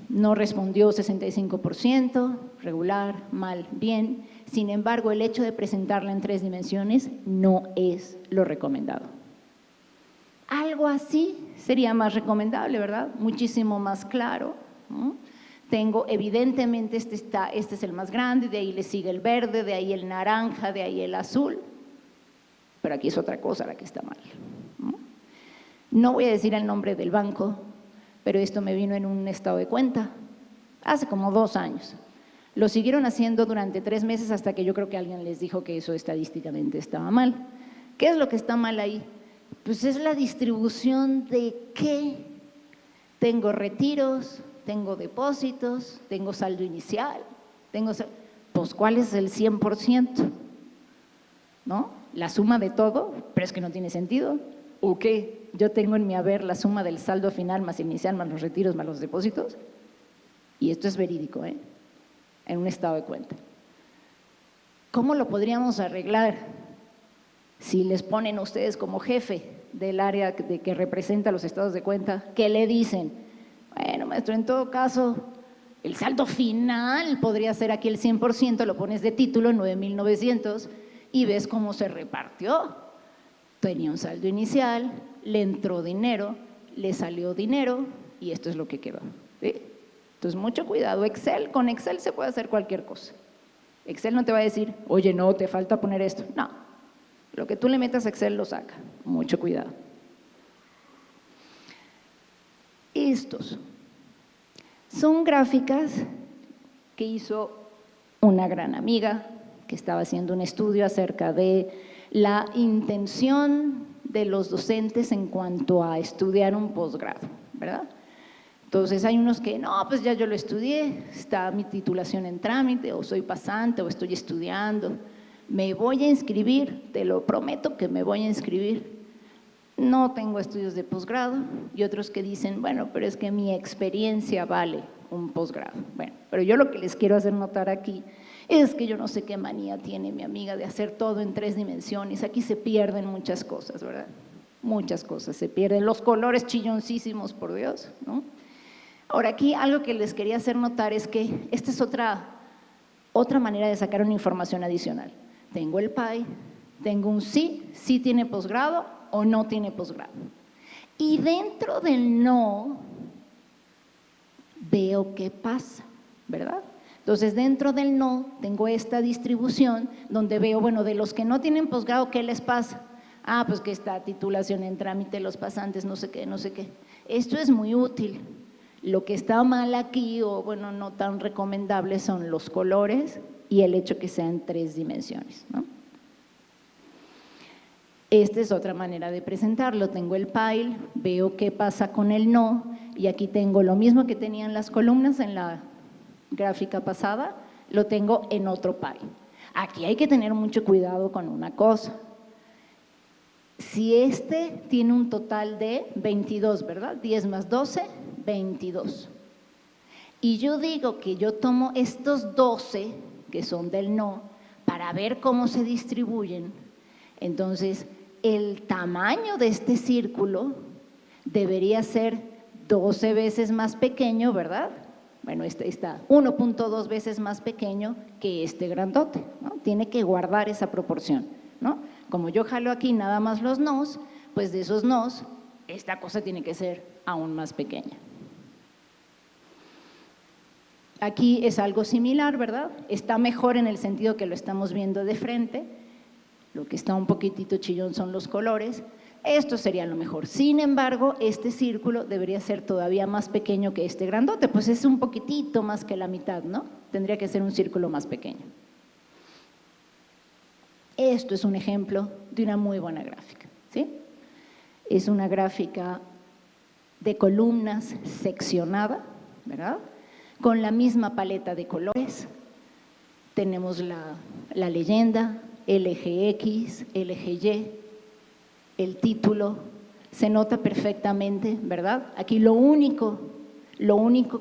No respondió 65%, regular, mal, bien. Sin embargo, el hecho de presentarla en 3 dimensiones no es lo recomendado. Algo así sería más recomendable, ¿verdad? Muchísimo más claro, ¿no? Tengo, evidentemente, este es el más grande, de ahí le sigue el verde, de ahí el naranja, de ahí el azul, pero aquí es otra cosa la que está mal. No voy a decir el nombre del banco, pero esto me vino en un estado de cuenta hace como 2 años. Lo siguieron haciendo durante 3 meses hasta que yo creo que alguien les dijo que eso estadísticamente estaba mal. ¿Qué es lo que está mal ahí? Pues es la distribución de qué Tengo retiros, tengo depósitos, tengo saldo inicial, pues ¿cuál es el 100%? ¿No? La suma de todo, pero es que no tiene sentido. ¿O qué? Yo tengo en mi haber la suma del saldo final más inicial, más los retiros, más los depósitos. Y esto es verídico, ¿eh? En un estado de cuenta. ¿Cómo lo podríamos arreglar? Si les ponen a ustedes como jefe del área que representa los estados de cuenta, ¿qué le dicen? Bueno, maestro, en todo caso, el saldo final podría ser aquí el 100%, lo pones de título, 9,900, y ves cómo se repartió. Tenía un saldo inicial, le entró dinero, le salió dinero, y esto es lo que quedó. ¿Sí? Entonces, mucho cuidado. Excel, con Excel se puede hacer cualquier cosa. Excel no te va a decir, oye, no, te falta poner esto. No, lo que tú le metas a Excel lo saca. Mucho cuidado. Estos son gráficas que hizo una gran amiga que estaba haciendo un estudio acerca de la intención de los docentes en cuanto a estudiar un posgrado, ¿verdad? Entonces hay unos que, no, pues ya yo lo estudié, está mi titulación en trámite, o soy pasante, o estoy estudiando, me voy a inscribir, te lo prometo que me voy a inscribir. No tengo estudios de posgrado, y otros que dicen, bueno, pero es que mi experiencia vale un posgrado. Bueno, pero yo lo que les quiero hacer notar aquí es que yo no sé qué manía tiene mi amiga de hacer todo en 3 dimensiones. Aquí se pierden muchas cosas, ¿verdad? Muchas cosas se pierden, los colores chilloncísimos, por Dios, ¿no? Ahora, aquí algo que les quería hacer notar es que esta es otra manera de sacar una información adicional. Tengo el PAI, tengo un sí tiene posgrado o no tiene posgrado. Y dentro del no, veo qué pasa, ¿verdad? Entonces, dentro del no, tengo esta distribución donde veo, bueno, de los que no tienen posgrado, ¿qué les pasa? Ah, pues que está titulación en trámite, los pasantes, no sé qué, no sé qué. Esto es muy útil. Lo que está mal aquí, o bueno, no tan recomendable, son los colores y el hecho que sea en 3 dimensiones, ¿no? Esta es otra manera de presentarlo. Tengo el pile, veo qué pasa con el no, y aquí tengo lo mismo que tenían las columnas en la gráfica pasada, lo tengo en otro pile. Aquí hay que tener mucho cuidado con una cosa. Si este tiene un total de 22, ¿verdad? 10 más 12, 22. Y yo digo que yo tomo estos 12, que son del no, para ver cómo se distribuyen. Entonces, el tamaño de este círculo debería ser 12 veces más pequeño, ¿verdad? Bueno, este está 1.2 veces más pequeño que este grandote, ¿no? Tiene que guardar esa proporción, ¿no? Como yo jalo aquí nada más los nos, pues de esos nos, esta cosa tiene que ser aún más pequeña. Aquí es algo similar, ¿verdad? Está mejor en el sentido que lo estamos viendo de frente. Lo que está un poquitito chillón son los colores. Esto sería lo mejor. Sin embargo, este círculo debería ser todavía más pequeño que este grandote, pues es un poquitito más que la mitad, ¿no? Tendría que ser un círculo más pequeño. Esto es un ejemplo de una muy buena gráfica, ¿sí? Es una gráfica de columnas seccionada, ¿verdad? Con la misma paleta de colores. Tenemos la leyenda, el eje X, el eje Y, el título, se nota perfectamente, ¿verdad? Aquí lo único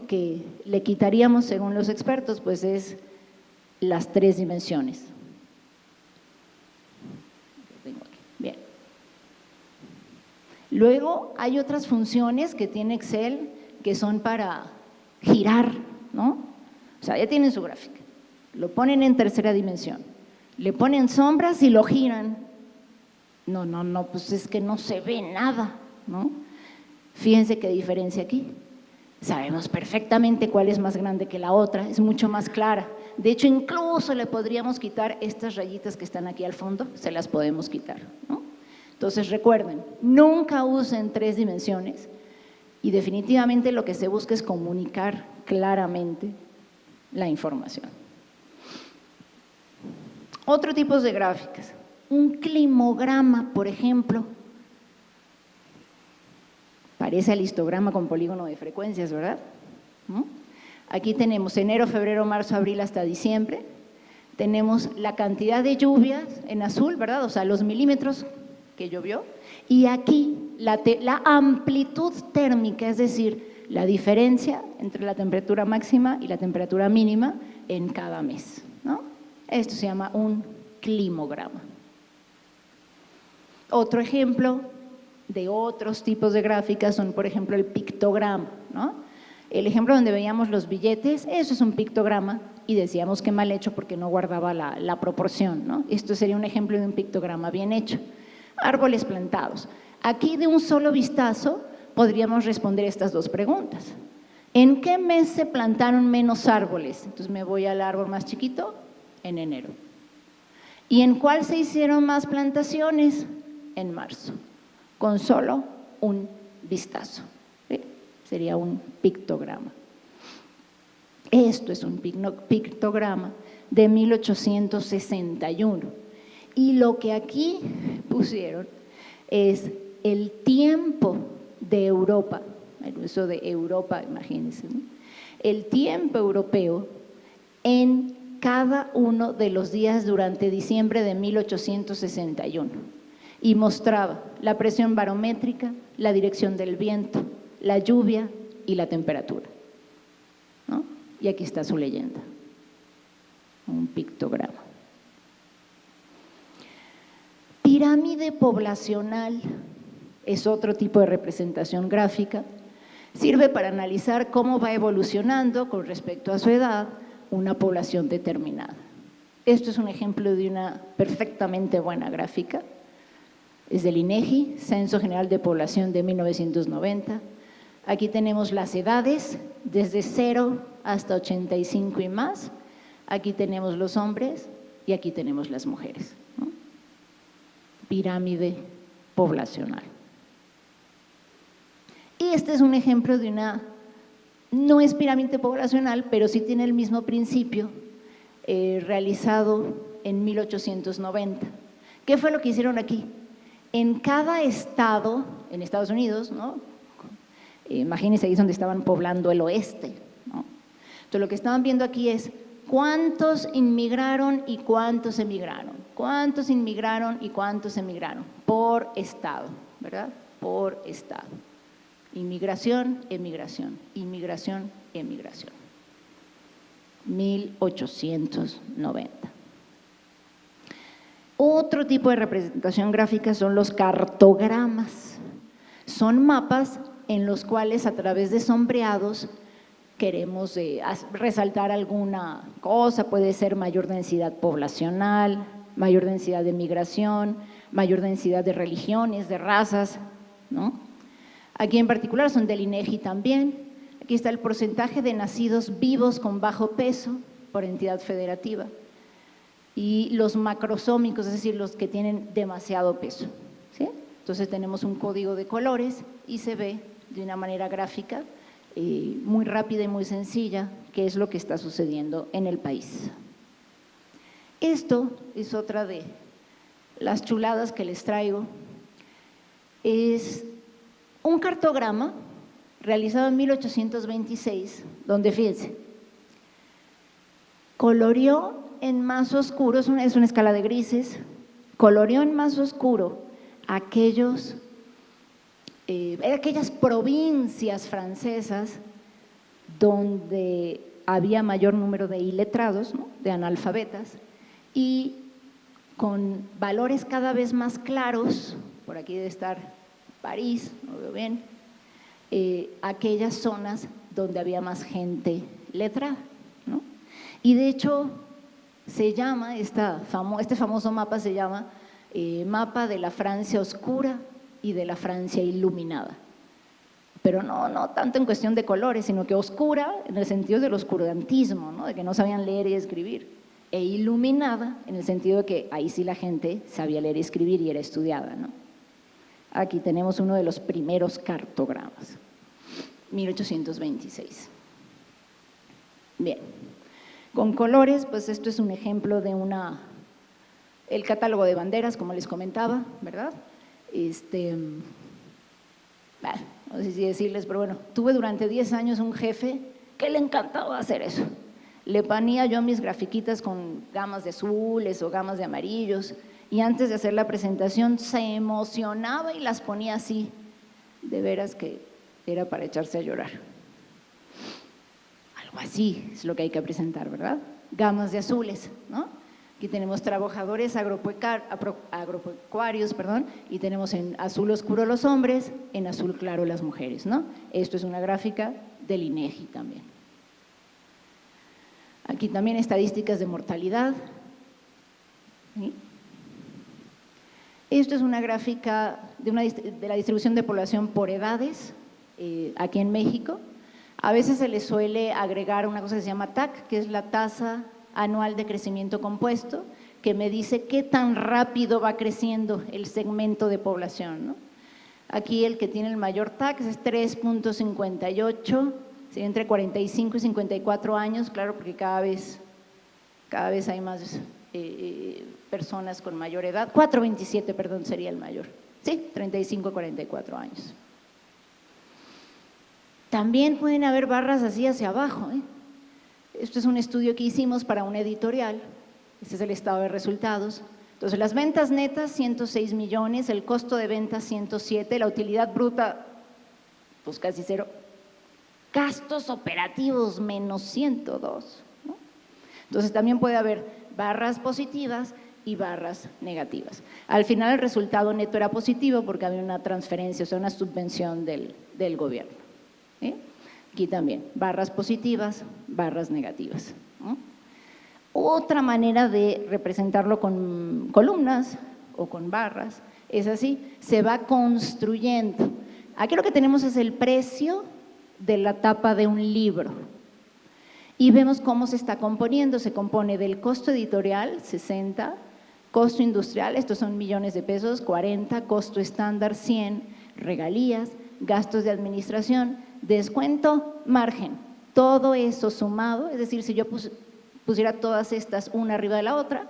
que le quitaríamos, según los expertos, pues es las 3 dimensiones. Bien. Luego hay otras funciones que tiene Excel que son para girar, ¿no? O sea, ya tienen su gráfica, lo ponen en 3ª dimensión, le ponen sombras y lo giran. No, pues es que no se ve nada, ¿no? Fíjense qué diferencia aquí. Sabemos perfectamente cuál es más grande que la otra, es mucho más clara. De hecho, incluso le podríamos quitar estas rayitas que están aquí al fondo, se las podemos quitar, ¿no? Entonces, recuerden, nunca usen 3 dimensiones y definitivamente lo que se busca es comunicar claramente la información. Otro tipo de gráficas. Un climograma, por ejemplo, Parece al histograma con polígono de frecuencias, ¿verdad? ¿Mm? Aquí tenemos enero, febrero, marzo, abril hasta diciembre. Tenemos la cantidad de lluvias en azul, ¿verdad? O sea, los milímetros que llovió. Y aquí la amplitud térmica, es decir, la diferencia entre la temperatura máxima y la temperatura mínima en cada mes, ¿no? Esto se llama un climograma. Otro ejemplo de otros tipos de gráficas son, por ejemplo, el pictograma, ¿no? El ejemplo donde veíamos los billetes, eso es un pictograma y decíamos que mal hecho porque no guardaba la proporción, ¿no? Esto sería un ejemplo de un pictograma bien hecho. Árboles plantados. Aquí de un solo vistazo podríamos responder estas dos preguntas. ¿En qué mes se plantaron menos árboles? Entonces me voy al árbol más chiquito, en enero. ¿Y en cuál se hicieron más plantaciones? En marzo, con solo un vistazo. ¿Sí? Sería un pictograma. Esto es un pictograma de 1861. Y lo que aquí pusieron es el tiempo de Europa, eso de Europa, imagínense, ¿no? El tiempo europeo en cada uno de los días durante diciembre de 1861 y mostraba la presión barométrica, la dirección del viento, la lluvia y la temperatura, ¿no? Y aquí está su leyenda, un pictograma. Pirámide poblacional es otro tipo de representación gráfica. Sirve para analizar cómo va evolucionando con respecto a su edad una población determinada. Esto es un ejemplo de una perfectamente buena gráfica. Es del INEGI, Censo General de Población de 1990. Aquí tenemos las edades, desde 0 hasta 85 y más. Aquí tenemos los hombres y aquí tenemos las mujeres, ¿no? Pirámide poblacional. Y este es un ejemplo de una, no es pirámide poblacional, pero sí tiene el mismo principio, realizado en 1890. ¿Qué fue lo que hicieron aquí? En cada estado, en Estados Unidos, ¿no? Imagínense ahí es donde estaban poblando el oeste, ¿no? Entonces lo que estaban viendo aquí es cuántos inmigraron y cuántos emigraron, cuántos inmigraron y cuántos emigraron, por estado, ¿verdad? Por estado. Inmigración, emigración, inmigración, emigración. 1890. Otro tipo de representación gráfica son los cartogramas. Son mapas en los cuales a través de sombreados queremos resaltar alguna cosa, puede ser mayor densidad poblacional, mayor densidad de migración, mayor densidad de religiones, de razas, ¿no? Aquí en particular son del INEGI también. Aquí está el porcentaje de nacidos vivos con bajo peso por entidad federativa y los macrosómicos, es decir, los que tienen demasiado peso, ¿sí? Entonces tenemos un código de colores y se ve de una manera gráfica muy rápida y muy sencilla qué es lo que está sucediendo en el país. Esto es otra de las chuladas que les traigo. Es un cartograma realizado en 1826, donde fíjense, coloreó en más oscuro, es una escala de grises, coloreó en más oscuro aquellas provincias francesas donde había mayor número de iletrados, ¿no? De analfabetas, y con valores cada vez más claros, por aquí debe estar París, no veo bien, aquellas zonas donde había más gente letrada, ¿no? Y de hecho se llama, este famoso mapa se llama mapa de la Francia oscura y de la Francia iluminada, pero no tanto en cuestión de colores, sino que oscura en el sentido del oscurantismo, ¿no? De que no sabían leer y escribir, e iluminada en el sentido de que ahí sí la gente sabía leer y escribir y era estudiada, ¿no? Aquí tenemos uno de los primeros cartogramas, 1826. Bien, con colores, pues esto es un ejemplo de el catálogo de banderas, como les comentaba, ¿verdad? no sé si decirles, pero bueno, tuve durante 10 años un jefe que le encantaba hacer eso. Le ponía yo mis grafiquitas con gamas de azules o gamas de amarillos y antes de hacer la presentación se emocionaba y las ponía así. De veras que era para echarse a llorar. Algo así es lo que hay que presentar, ¿verdad? Gamas de azules, ¿no? Aquí tenemos trabajadores agropecuarios, y tenemos en azul oscuro los hombres, en azul claro las mujeres, ¿no? Esto es una gráfica del INEGI también. Aquí también estadísticas de mortalidad. ¿Sí? Esto es una gráfica de la distribución de población por edades, aquí en México. A veces se le suele agregar una cosa que se llama TAC, que es la tasa anual de crecimiento compuesto, que me dice qué tan rápido va creciendo el segmento de población, ¿no? Aquí el que tiene el mayor TAC es 3.58, entre 45 y 54 años, claro, porque cada vez hay más personas con mayor edad. 4.27, perdón, sería el mayor. Sí, 35 a 44 años. También pueden haber barras así hacia abajo, ¿eh? Esto es un estudio que hicimos para una editorial. Este es el estado de resultados. Entonces, las ventas netas, 106 millones, el costo de ventas, 107, la utilidad bruta, pues casi cero. Gastos operativos, menos 102, ¿no? Entonces, también puede haber barras positivas y barras negativas. Al final, el resultado neto era positivo porque había una transferencia, o sea, una subvención del gobierno, ¿sí? Aquí también, barras positivas, barras negativas, ¿no? Otra manera de representarlo con columnas o con barras es así, se va construyendo. Aquí lo que tenemos es el precio de la tapa de un libro y vemos cómo se está componiendo. Se compone del costo editorial, 60, costo industrial, estos son millones de pesos, 40, costo estándar, 100, regalías, gastos de administración, descuento, margen. Todo eso sumado, es decir, si yo pusiera todas estas una arriba de la otra,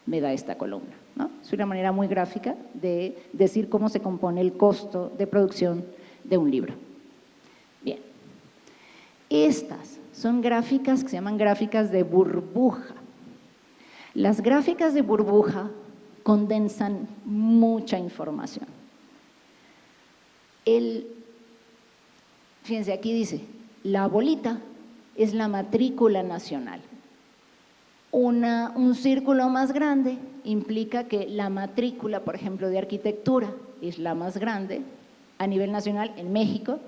me da esta columna, ¿no? Es una manera muy gráfica de decir cómo se compone el costo de producción de un libro. Bien, estas son gráficas que se llaman gráficas de burbuja. Las gráficas de burbuja condensan mucha información. Fíjense, aquí dice, la bolita es la matrícula nacional. Un círculo más grande implica que la matrícula, por ejemplo, de arquitectura es la más grande a nivel nacional en México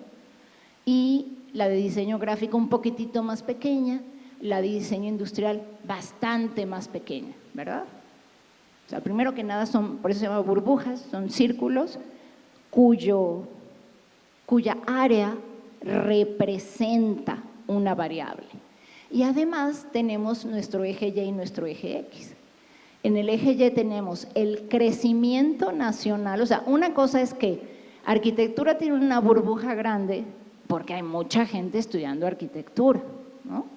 y la de diseño gráfico un poquitito más pequeña, la de diseño industrial bastante más pequeña, ¿verdad? O sea, primero que nada por eso se llama burbujas, son círculos cuya área representa una variable. Y además tenemos nuestro eje Y y nuestro eje X. En el eje Y tenemos el crecimiento nacional, o sea, una cosa es que arquitectura tiene una burbuja grande porque hay mucha gente estudiando arquitectura, ¿no?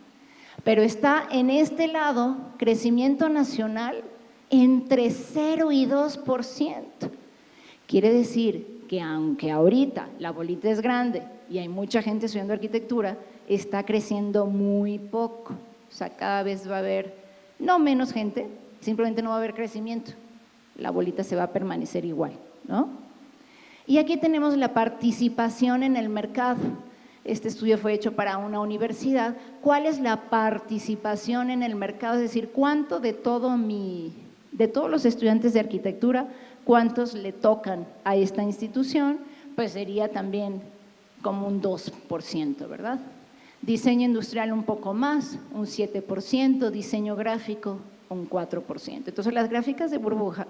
Pero está en este lado, crecimiento nacional entre 0 y 2%. Quiere decir que aunque ahorita la bolita es grande y hay mucha gente estudiando arquitectura, está creciendo muy poco. O sea, cada vez va a haber, no menos gente, simplemente no va a haber crecimiento. La bolita se va a permanecer igual, ¿no? Y aquí tenemos la participación en el mercado. Este estudio fue hecho para una universidad. ¿Cuál es la participación en el mercado? Es decir, ¿cuánto de todos los estudiantes de arquitectura, cuántos le tocan a esta institución? Pues sería también como un 2%, ¿verdad? Diseño industrial un poco más, un 7%, diseño gráfico un 4%. Entonces, las gráficas de burbuja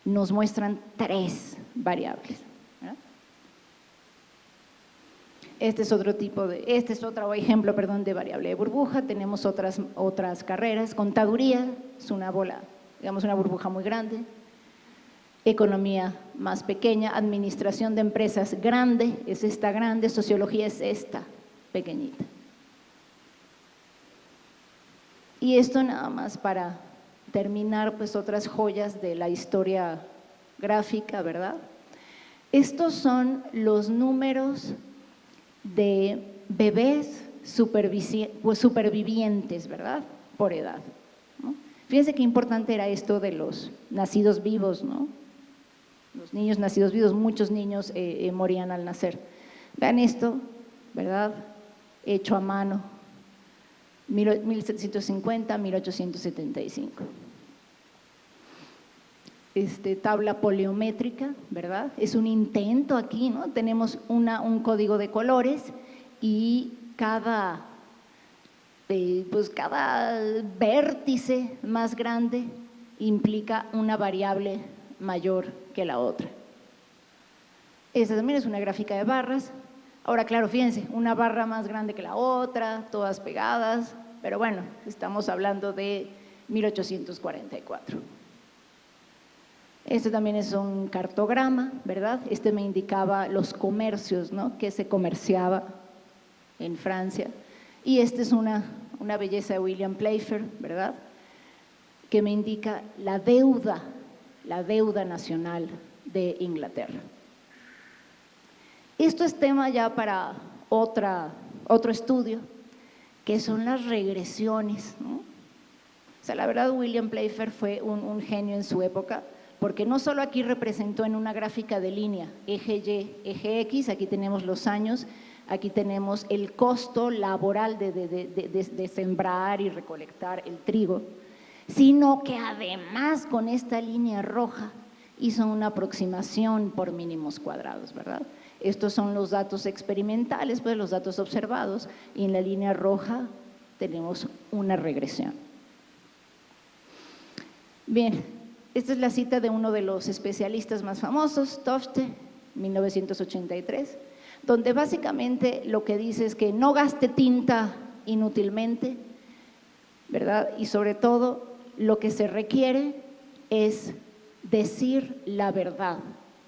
nos muestran 3 variables, ¿verdad? Este es otro ejemplo, de variable de burbuja. Tenemos otras carreras. Contaduría es una bola, digamos una burbuja muy grande. Economía más pequeña, administración de empresas grande, es esta grande, sociología es esta pequeñita. Y esto nada más para terminar, pues otras joyas de la historia gráfica, ¿verdad? Estos son los números de bebés supervivientes, ¿verdad? Por edad, ¿no? Fíjense qué importante era esto de los nacidos vivos, ¿no? Los niños nacidos vivos, muchos niños morían al nacer. Vean esto, ¿verdad? Hecho a mano, 1750, 1875. Tabla poliométrica, ¿verdad? Es un intento aquí, ¿no? Tenemos un código de colores y cada vértice más grande implica una variable mayor que la otra. Esta también es una gráfica de barras. Ahora, claro, fíjense, una barra más grande que la otra, todas pegadas, pero bueno, estamos hablando de 1844. Este también es un cartograma, ¿verdad? Este me indicaba los comercios, ¿no?, que se comerciaba en Francia. Y este es una belleza de William Playfair, ¿verdad?, que me indica la deuda nacional de Inglaterra. Esto es tema ya para otro estudio, que son las regresiones, ¿no? O sea, la verdad, William Playfair fue un genio en su época, porque no solo aquí representó en una gráfica de línea, eje Y, eje X, aquí tenemos los años, aquí tenemos el costo laboral de sembrar y recolectar el trigo, sino que además con esta línea roja hizo una aproximación por mínimos cuadrados, ¿verdad? Estos son los datos experimentales, pues los datos observados, y en la línea roja tenemos una regresión. Bien. Esta es la cita de uno de los especialistas más famosos, Tofte, 1983, donde básicamente lo que dice es que no gaste tinta inútilmente, ¿verdad? Y sobre todo lo que se requiere es decir la verdad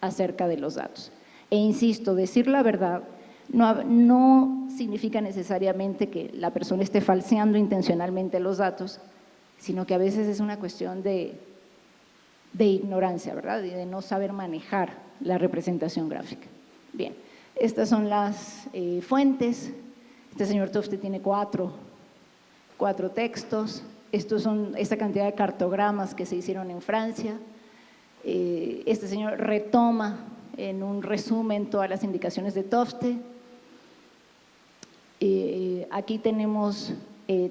acerca de los datos. E insisto, decir la verdad no significa necesariamente que la persona esté falseando intencionalmente los datos, sino que a veces es una cuestión de ignorancia, ¿verdad? Y de no saber manejar la representación gráfica. Bien, estas son las fuentes. Este señor Tofte tiene cuatro textos. Esta cantidad de cartogramas que se hicieron en Francia. Este señor retoma en un resumen todas las indicaciones de Tofte. Aquí tenemos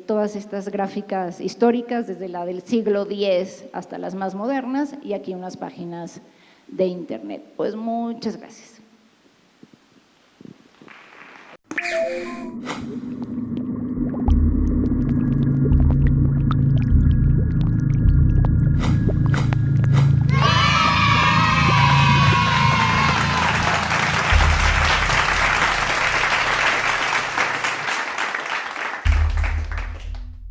todas estas gráficas históricas, desde la del siglo X hasta las más modernas, y aquí unas páginas de internet. Pues muchas gracias.